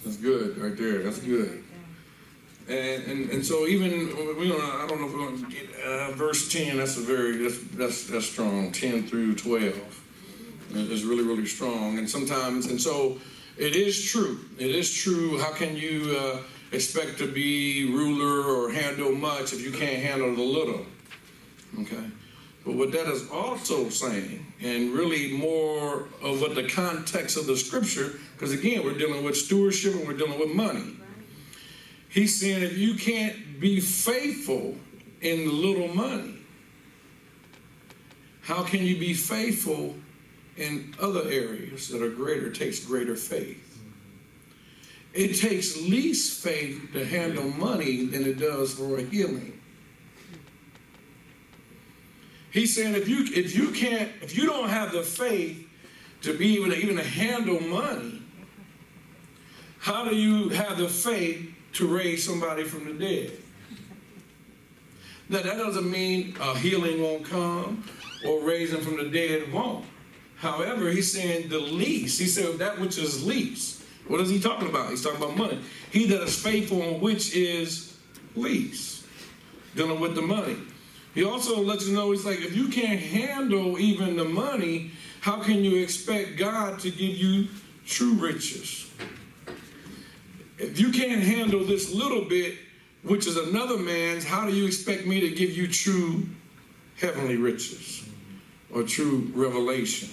That's good right there. That's good. And so even I don't know if we're going to get verse 10. That's strong. 10 through 12 is really, really strong. And so it is true. It is true. How can you expect to be ruler or handle much if you can't handle the little? Okay. But what that is also saying, and really more of what the context of the scripture, because again, we're dealing with stewardship and we're dealing with money. He's saying if you can't be faithful in the little money, how can you be faithful in other areas that are greater? It takes greater faith. It takes least faith to handle money than it does for a healing. He's saying if you don't have the faith to be able to even handle money, how do you have the faith to raise somebody from the dead? Now that doesn't mean a healing won't come or raising from the dead won't. However, he's saying the least. He said that which is least. What is he talking about? He's talking about money. He that is faithful in which is least. Dealing with the money. He also lets you know, he's like, if you can't handle even the money, how can you expect God to give you true riches? If you can't handle this little bit, which is another man's, how do you expect me to give you true heavenly riches or true revelation?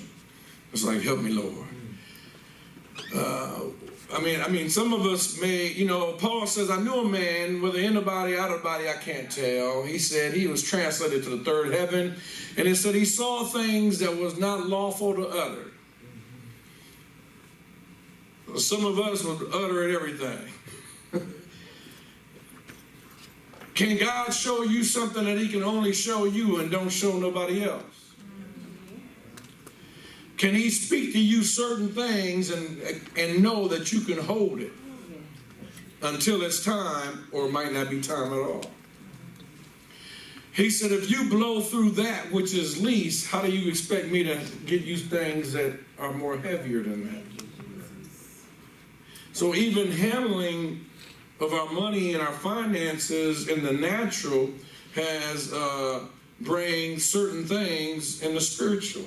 It's like, help me, Lord. I mean, some of us may, Paul says, I knew a man, whether in the body, out of the body, I can't tell. He said he was translated to the third heaven, and it said he saw things that was not lawful to utter. Some of us would utter everything. Can God show you something that he can only show you and don't show nobody else? Can he speak to you certain things and know that you can hold it until it's time, or it might not be time at all? He said, if you blow through that which is least, how do you expect me to get you things that are more heavier than that? So even handling of our money and our finances in the natural has brings certain things in the spiritual.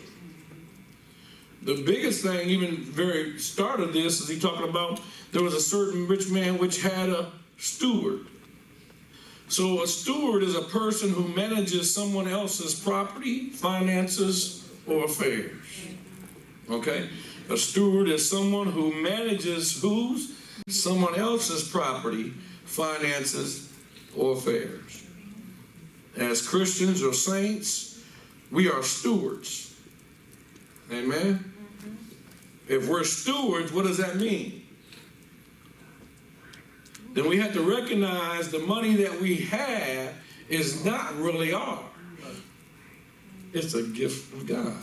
The biggest thing, even very start of this, is he talking about there was a certain rich man which had a steward. So a steward is a person who manages someone else's property, finances, or affairs. Okay? A steward is someone who manages whose? Someone else's property, finances, or affairs. As Christians or saints, we are stewards. Amen? If we're stewards, what does that mean? Then we have to recognize the money that we have is not really ours. It's a gift of God.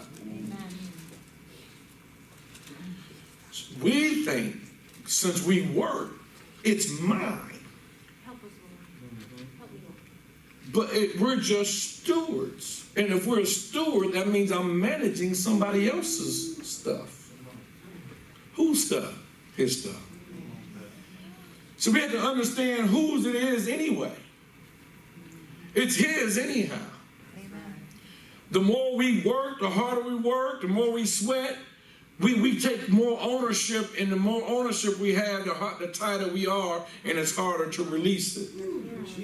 We think, since we work, it's mine. Help us, Lord. Help me, Lord. But we're just stewards. And if we're a steward, that means I'm managing somebody else's stuff. Whose stuff? His stuff. So we have to understand whose it is anyway. It's his anyhow. Amen. The more we work, the harder we work, the more we sweat, we take more ownership, and the more ownership we have, the tighter we are, and it's harder to release it. That's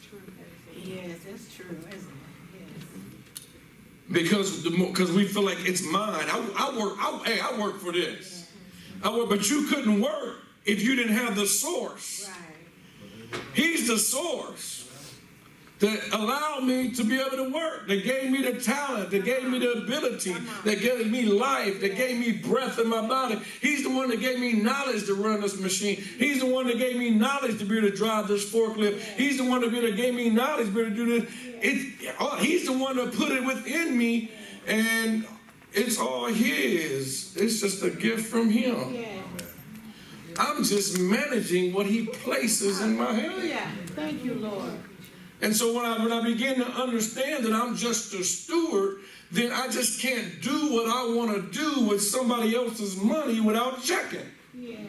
true. Yes, that's true, isn't it? Because we feel like it's mine. I work for this. I work, but you couldn't work if you didn't have the source. Right. He's the source that allowed me to be able to work, that gave me the talent, that gave me the ability, that gave me life, that gave me breath in my body. He's the one that gave me knowledge to run this machine. He's the one that gave me knowledge to be able to drive this forklift. He's the one that gave me knowledge to be able to do this. He's the one that put it within me, and it's all his. It's just a gift from him. Yes. I'm just managing what he places in my hand. Hallelujah. Thank you, Lord. And so when I begin to understand that I'm just a steward, then I just can't do what I want to do with somebody else's money without checking. Yes.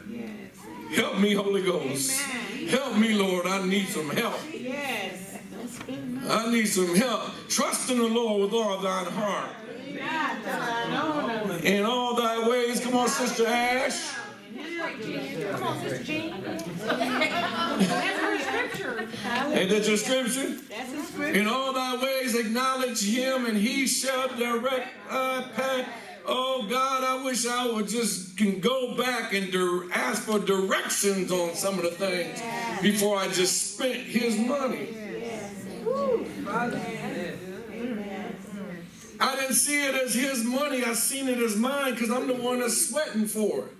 Yes. Help me, Holy Ghost. Amen. Help me, Lord. I need some help. Yes. That's good enough. I need some help. Trust in the Lord with all thine heart. Amen. In all thy ways. Come on, Sister Ash. Come on, Sister Jean. That's her scripture. Ain't that your scripture? That's a scripture. In all thy ways acknowledge him, and he shall direct thy path. Oh God, I wish I would just can go back and ask for directions on some of the things before I just spent his money. I didn't see it as his money. I seen it as mine because I'm the one that's sweating for it.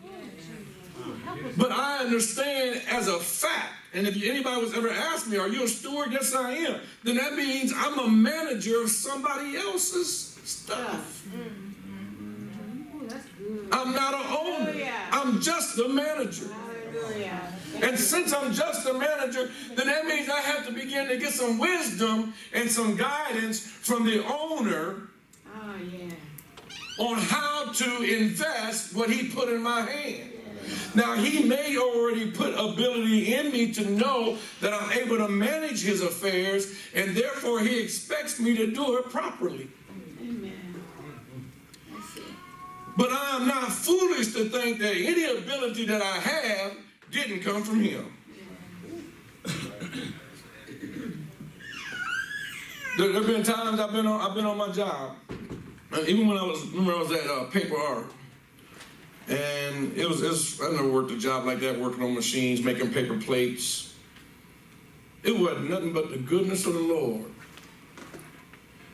But I understand as a fact, and if anybody was ever asked me, are you a steward? Yes, I am. Then that means I'm a manager of somebody else's stuff. Oh, that's good. I'm not an owner. I'm just a manager. Hallelujah. And since I'm just a manager, then that means I have to begin to get some wisdom and some guidance from the owner Oh, yeah. on how to invest what he put in my hand. Now, he may already put ability in me to know that I'm able to manage his affairs, and therefore he expects me to do it properly. Amen. That's it. But I am not foolish to think that any ability that I have didn't come from him. There have been times I've been on my job, even when I was at Paper Art. And I never worked a job like that, working on machines, making paper plates. It wasn't nothing but the goodness of the Lord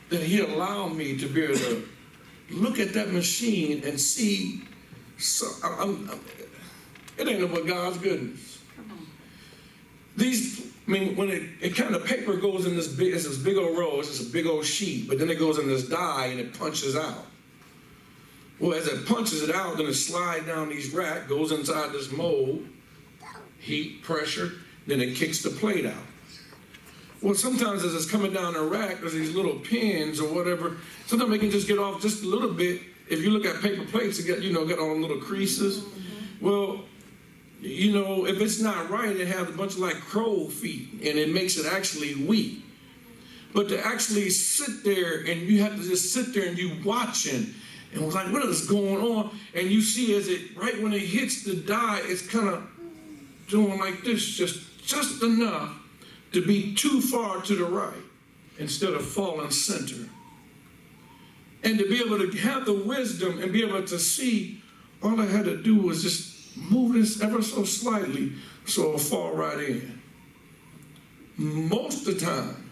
that he allowed me to be able to look at that machine and see. It ain't about God's goodness. When it kind of paper goes in this big old roll, it's just a big old sheet, but then it goes in this die and it punches out. Well, as it punches it out, then it slides down these racks, goes inside this mold, heat, pressure, then it kicks the plate out. Well, sometimes as it's coming down the rack, there's these little pins or whatever. Sometimes they can just get off just a little bit. If you look at paper plates, it got, got all little creases. Well, if it's not right, it has a bunch of like crow feet, and it makes it actually weak. But to actually sit there, and you have to just sit there and you watching, and was like, what is going on? And you see as it, right when it hits the die, it's kind of doing like this, just enough to be too far to the right instead of falling center. And to be able to have the wisdom and be able to see, all I had to do was just move this ever so slightly so it'll fall right in. Most of the time,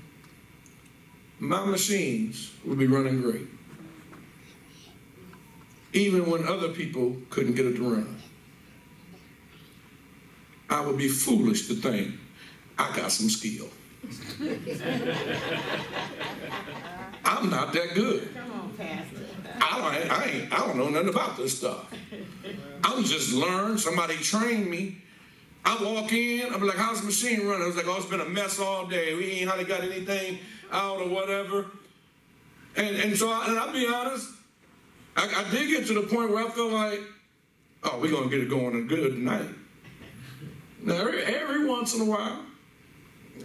my machines would be running great, even when other people couldn't get it to run. I would be foolish to think I got some skill. I'm not that good. Come on, Pastor. I don't know nothing about this stuff. I'm just learned. Somebody trained me. I walk in, I'm like, how's the machine running? I was like, oh, it's been a mess all day. We ain't hardly got anything out or whatever. And so I'll be honest, I did get to the point where I felt like, oh, we're going to get it going good tonight. Now, every once in a while,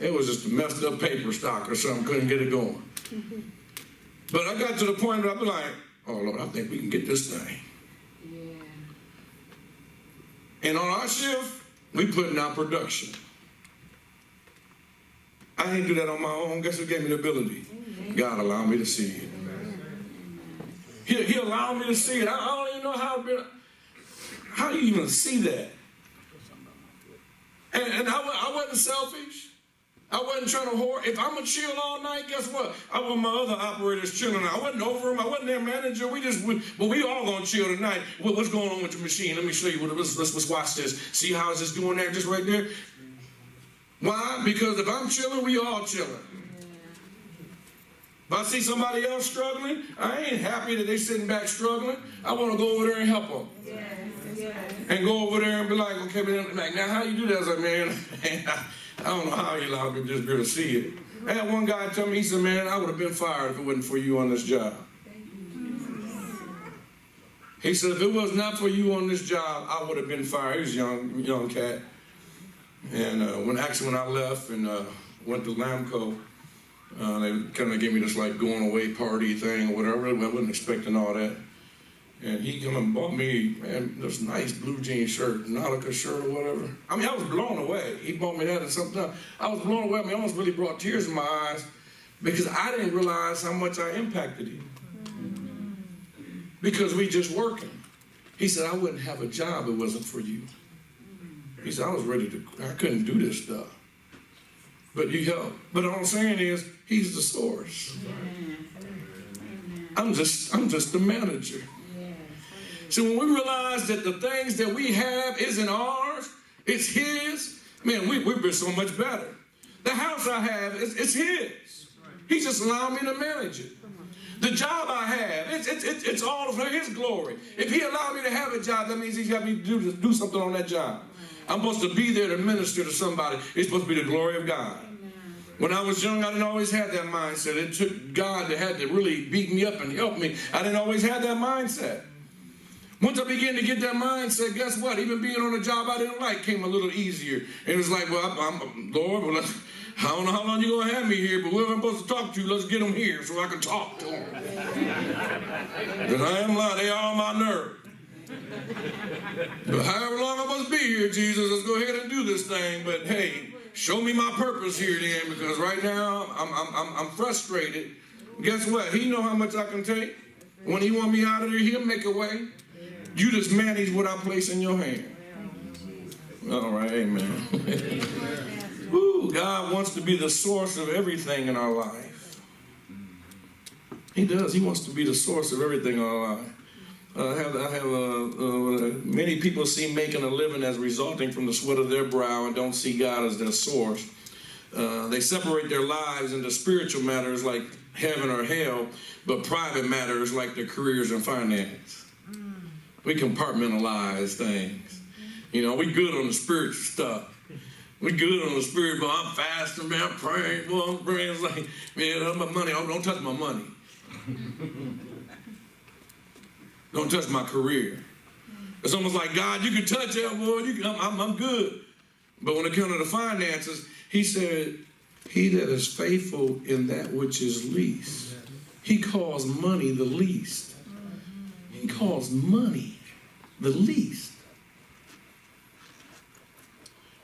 it was just a messed up paper stock or something, couldn't get it going. But I got to the point where I'd be like, oh, Lord, I think we can get this thing. Yeah. And on our shift, we putting out production. I didn't do that on my own. Guess who gave me the ability? God allowed me to see it. He allowed me to see it. I don't even know how do you even see that? And I wasn't selfish. I wasn't trying to hoard. If I'm going to chill all night, guess what? I want my other operators chilling. I wasn't over them. I wasn't their manager. But we all going to chill tonight. What's going on with the machine? Let me show you. Let's watch this. See how it's just doing that just right there? Why? Because if I'm chilling, we all chilling. If I see somebody else struggling, I ain't happy that they sitting back struggling. I want to go over there and help them. And go over there and be like, okay, like, now how you do that? I was like, man, I don't know how you allowed me to just be able to see it. I had one guy tell me, he said, man, I would have been fired if it wasn't for you on this job. He said, if it was not for you on this job, I would have been fired. He was a young cat. And when I left and went to Lamco, they kind of gave me this like going away party thing or whatever. I wasn't expecting all that. And he come and bought me, man, this nice blue jean shirt, Nautica shirt or whatever. I mean, I was blown away. He bought me that and something else. I was blown away. I mean, I almost really brought tears in my eyes because I didn't realize how much I impacted him. Because we just working. He said, I wouldn't have a job if it wasn't for you. He said, I couldn't do this stuff. But you help. But all I'm saying is, he's the source. I'm just the manager. So when we realize that the things that we have isn't ours, it's his, man, we've been so much better. The house I have, it's his. He just allowed me to manage it. The job I have, it's all for his glory. If he allowed me to have a job, that means he's got me to do something on that job. I'm supposed to be there to minister to somebody. It's supposed to be the glory of God. When I was young, I didn't always have that mindset. It took God to have to really beat me up and help me. I didn't always have that mindset. Once I began to get that mindset, guess what? Even being on a job I didn't like came a little easier. And it was like, well, I'm Lord, well, I don't know how long you're going to have me here, but whoever I'm supposed to talk to, let's get them here so I can talk to them. Because I am lying, they are on my nerve. But however long I'm supposed to be here, Jesus, let's go ahead and do this thing. But hey, show me my purpose here then, because right now I'm frustrated. Guess what? He know how much I can take. When he want me out of there, he'll make a way. You just manage what I place in your hand. All right, amen. Ooh, God wants to be the source of everything in our life. He does. He wants to be the source of everything in our life. Many people see making a living as resulting from the sweat of their brow and don't see God as their source. They separate their lives into spiritual matters like heaven or hell, but private matters like their careers and finance. We compartmentalize things. You know, we good on the spiritual stuff, we good on the spirit, but I'm fasting, man, I'm praying, boy, I'm praying. It's like, man, my money, don't touch my money. Don't touch my career. It's almost like, God, you can touch that, boy, I'm good. But when it comes to the finances, he said, he that is faithful in that which is least. He calls money the least. He calls money the least.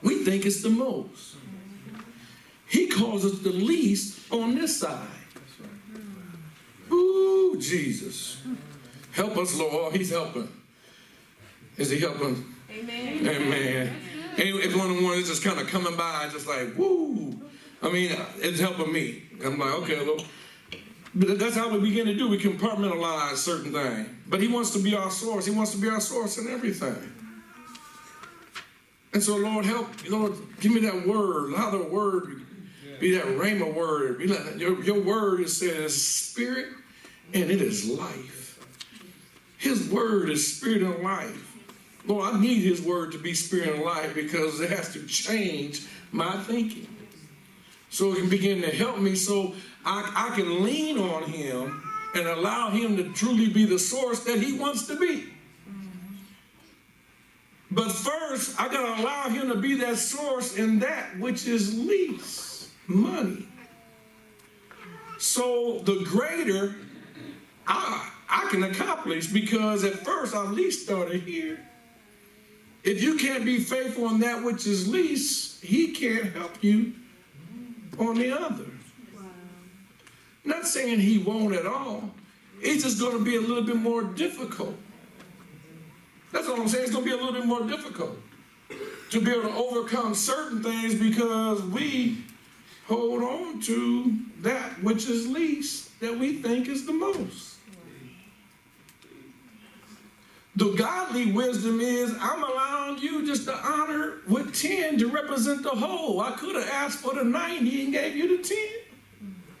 We think it's the most. He calls us the least on this side. Ooh, Jesus. Help us, Lord. He's helping. Is he helping? Amen. Amen. It's one of the ones that's just kind of coming by, just like, woo. I mean, it's helping me. I'm like, okay, Lord. But that's how we begin to do. We compartmentalize certain things. But he wants to be our source. He wants to be our source in everything. And so, Lord, help. Lord, give me that word. Allow the word be that rhema word. Be like, your word is says spirit and it is life. His word is spirit and life. Lord, I need his word to be spirit and life because it has to change my thinking. So it can begin to help me so I can lean on him and allow him to truly be the source that he wants to be. But first, I got to allow him to be that source in that which is least, money. So the greater I can accomplish, because at first I at least started here. If you can't be faithful in that which is least, he can't help you on the other. Wow. Not saying he won't at all. It's just going to be a little bit more difficult. That's all I'm saying. It's going to be a little bit more difficult to be able to overcome certain things because we hold on to that which is least that we think is the most. The godly wisdom is, I'm allowing you just to honor with 10 to represent the whole. I could have asked for the 90 and gave you the 10.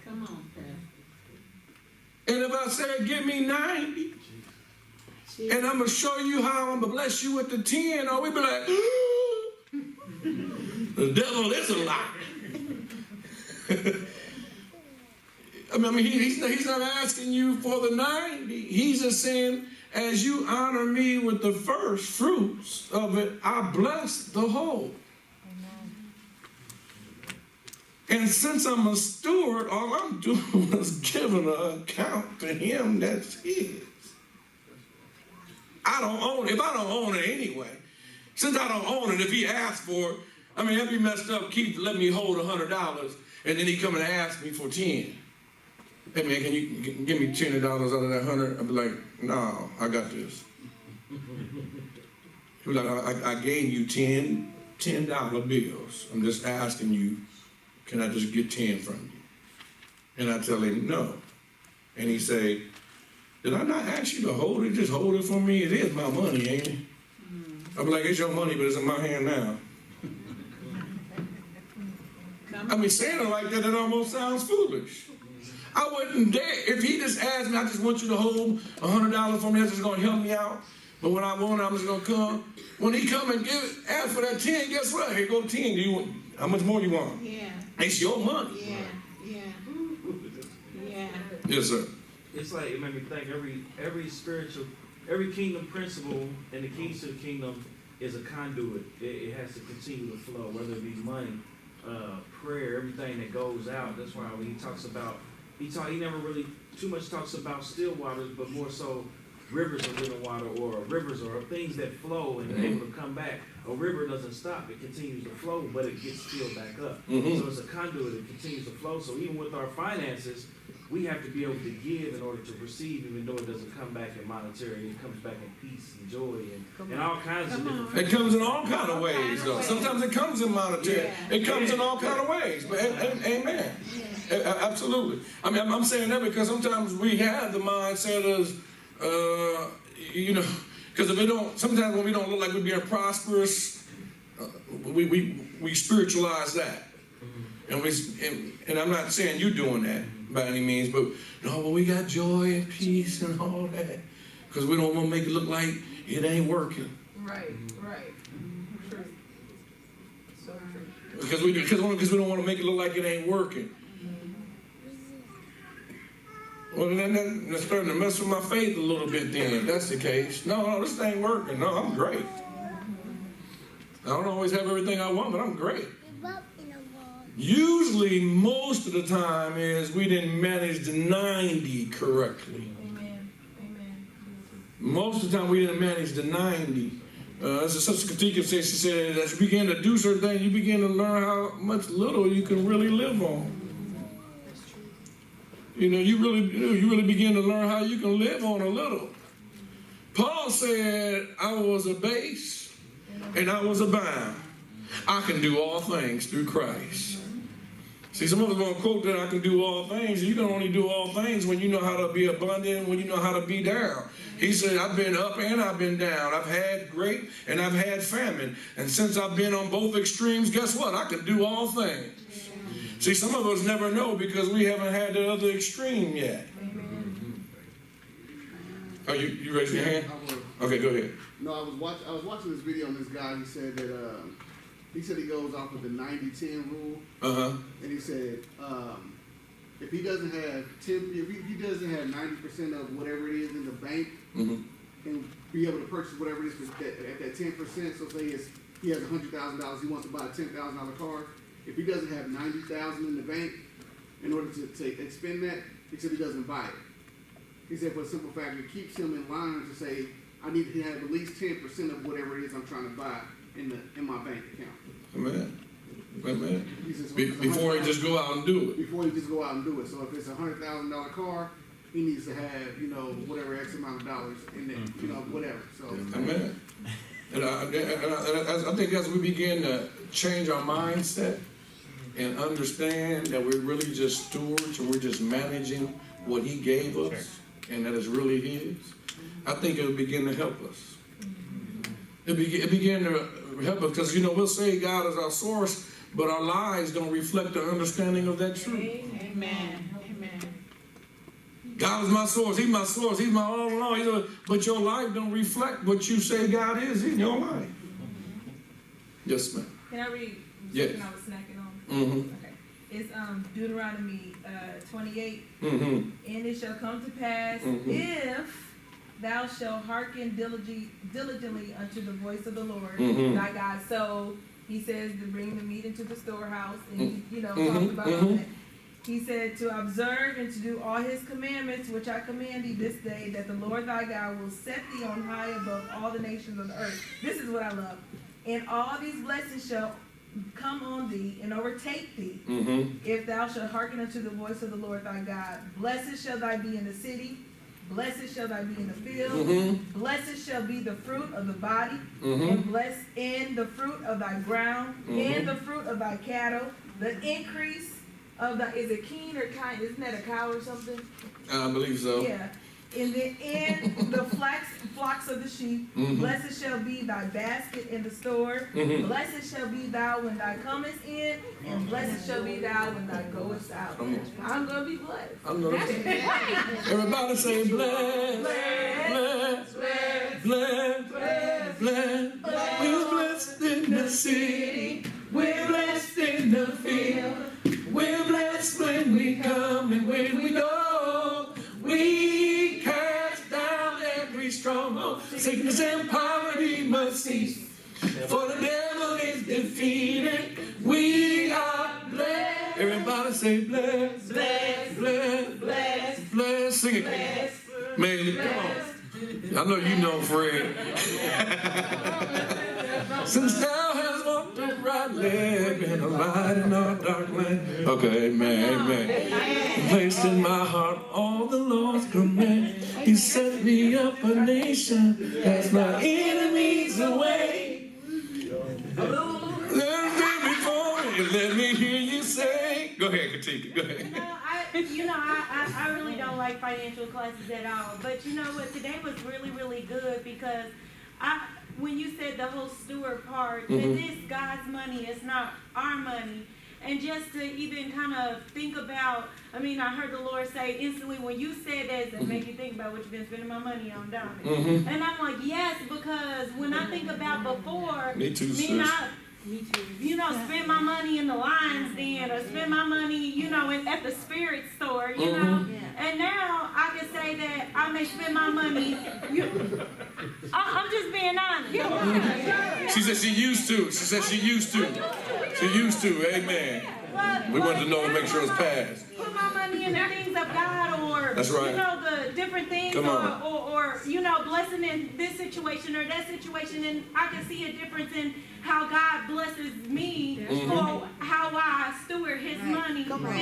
Come on, Pastor. And if I said, give me 90, and I'm going to show you how I'm going to bless you with the 10, or we'd be like, the devil is a lie. I mean, he's not asking you for the 90. He's just saying, as you honor me with the first fruits of it, I bless the whole. And since I'm a steward, all I'm doing is giving an account to him that's his. I don't own it. If I don't own it anyway, since I don't own it, if he asks for it, I mean, that'd be messed up. Keith let me hold $100, and then he come and ask me for 10. Hey man, can you give me $10 out of that 100? I'd be like, no, I got this. He was like, I gave you $10 bills. I'm just asking you, can I just get 10 from you? And I tell him no. And he say, did I not ask you to hold it? Just hold it for me. It is my money, ain't it? I'd be like, it's your money, but it's in my hand now. I mean, saying it like that, it almost sounds foolish. I wouldn't dare. If he just asked me, I just want you to hold $100 for me, that's just going to help me out. But when I want it, I'm just going to come. When he come and ask for that 10, guess what? Here go 10. How much more you want? Yeah. It's your money. Yeah. Yes, sir. It's like, it made me think every spiritual, every kingdom principle and the keys to the kingdom is a conduit. It has to continue to flow, whether it be money, prayer, everything that goes out. That's why when he talks about, he never really too much talks about still waters, but more so rivers of living water, or rivers or things that flow and are able to come back. A river doesn't stop, it continues to flow, but it gets filled back up. So it's a conduit, it continues to flow. So even with our finances, we have to be able to give in order to receive, even though it doesn't come back in monetary. It comes back in peace and joy and all kinds of different things. It comes in all kind of ways, though. Sometimes it comes in monetary. It comes in all kind of ways. But amen. Absolutely. I mean, I'm saying that because sometimes we have the mindset of, because if it don't, sometimes when we don't look like we're being prosperous, we spiritualize that. And I'm not saying you're doing that by any means, but no, well, we got joy and peace and all that because we don't want to make it look like it ain't working. Right. True. So true. Because we don't want to make it look like it ain't working. Well, then that's starting to mess with my faith a little bit then, if that's the case. No, this ain't working. No, I'm great. I don't always have everything I want, but I'm great. Usually, most of the time is we didn't manage the 90 correctly. Amen. Amen. Most of the time we didn't manage the 90. As a sister Katika said, she said, as you begin to do certain things, you begin to learn how much little you can really live on. You know, you really begin to learn how you can live on a little. Paul said, I was a base and I was abound. I can do all things through Christ. See, some of us going to quote that I can do all things. You can only do all things when you know how to be abundant, when you know how to be down. He said, I've been up and I've been down. I've had great and I've had famine. And since I've been on both extremes, guess what? I can do all things. See, some of us never know because we haven't had the other extreme yet. Oh, you raised your hand? Okay, go ahead. No, I was watching this video on this guy. He said that he goes off of the 90-10 rule. And he said if he doesn't have 90% of whatever it is in the bank, and be able to purchase whatever it is at that 10%. So say he has $100,000, he wants to buy a $10,000 car. If he doesn't have $90,000 in the bank, in order to expend that, he said he doesn't buy it. He said for a simple fact, it keeps him in line to say, I need to have at least 10% of whatever it is I'm trying to buy in my bank account. Amen. Amen. He says, Before he just go out and do it. Before he just go out and do it. So if it's a $100,000 car, he needs to have, whatever X amount of dollars in it, whatever. So. Amen. And I think as we begin to change our mindset and understand that we're really just stewards and we're just managing what he gave us and that is really his, I think it'll begin to help us. It begin to help us because, we'll say God is our source, but our lives don't reflect the understanding of that truth. Amen. God is my source. He's my source. He's my all in all. But your life don't reflect what you say God is in your life. Yes, ma'am. Can I read Yes. something I was snacking on? Mm-hmm. Okay. It's Deuteronomy 28. Mm-hmm. And it shall come to pass if thou shalt hearken diligently unto the voice of the Lord thy God. So he says to bring the meat into the storehouse, and he, talks about that. He said to observe and to do all his commandments, which I command thee this day, that the Lord thy God will set thee on high above all the nations of the earth. This is what I love. And all these blessings shall come on thee and overtake thee, if thou shalt hearken unto the voice of the Lord thy God. Blessed shall thy be in the city, blessed shall thy be in the field, blessed shall be the fruit of the body, and blessed in the fruit of thy ground, and the fruit of thy cattle, the increase of the, is it keen or kind? Isn't that a cow or something? I believe so. Yeah. And the flocks of the sheep. Blessed shall be thy basket in the store. Blessed shall be thou when thou comest in, and blessed shall be thou when thou goest out. I'm gonna be blessed. I'm gonna everybody say blessed, blessed, blessed, blessed, blessed. We're blessed in the city. We're blessed in the field. We're blessed when we come and when we go. We cast down every stronghold. Sickness and poverty must cease. For the devil is defeated. We are blessed. Everybody say blessed, blessed, blessed, blessed, blessed. Sing it. Blessed. Man, come on. I know you know, Fred. Since thou hast walked uprightly, been a light in our dark land. Okay, amen. Placed in my heart all the Lord's command. He set me up a nation as my enemies away. Let me hear you say. Go ahead, Katika. Go ahead. I really don't like financial classes at all. But you know what? Today was really, really good because when you said the whole steward part, that this God's money, it's not our money. And just to even kind of think about, I heard the Lord say instantly when you said that, it made you think about what you've been spending my money on, don't it? And I'm like, yes, because when I think about before, me too, me not Me too. You know, spend my money in the lion's den, or spend my money, you know, at the spirit store, you know. And now I can say that I may spend my money. I'm just being honest. She said she used to. She said she used to. She used to. Amen. We wanted to know and make sure it's passed. Put my money in the things of God, or That's right. you know, the different things, or you know, blessing in this situation or that situation, and I can see a difference in how God blesses me, or how I steward His money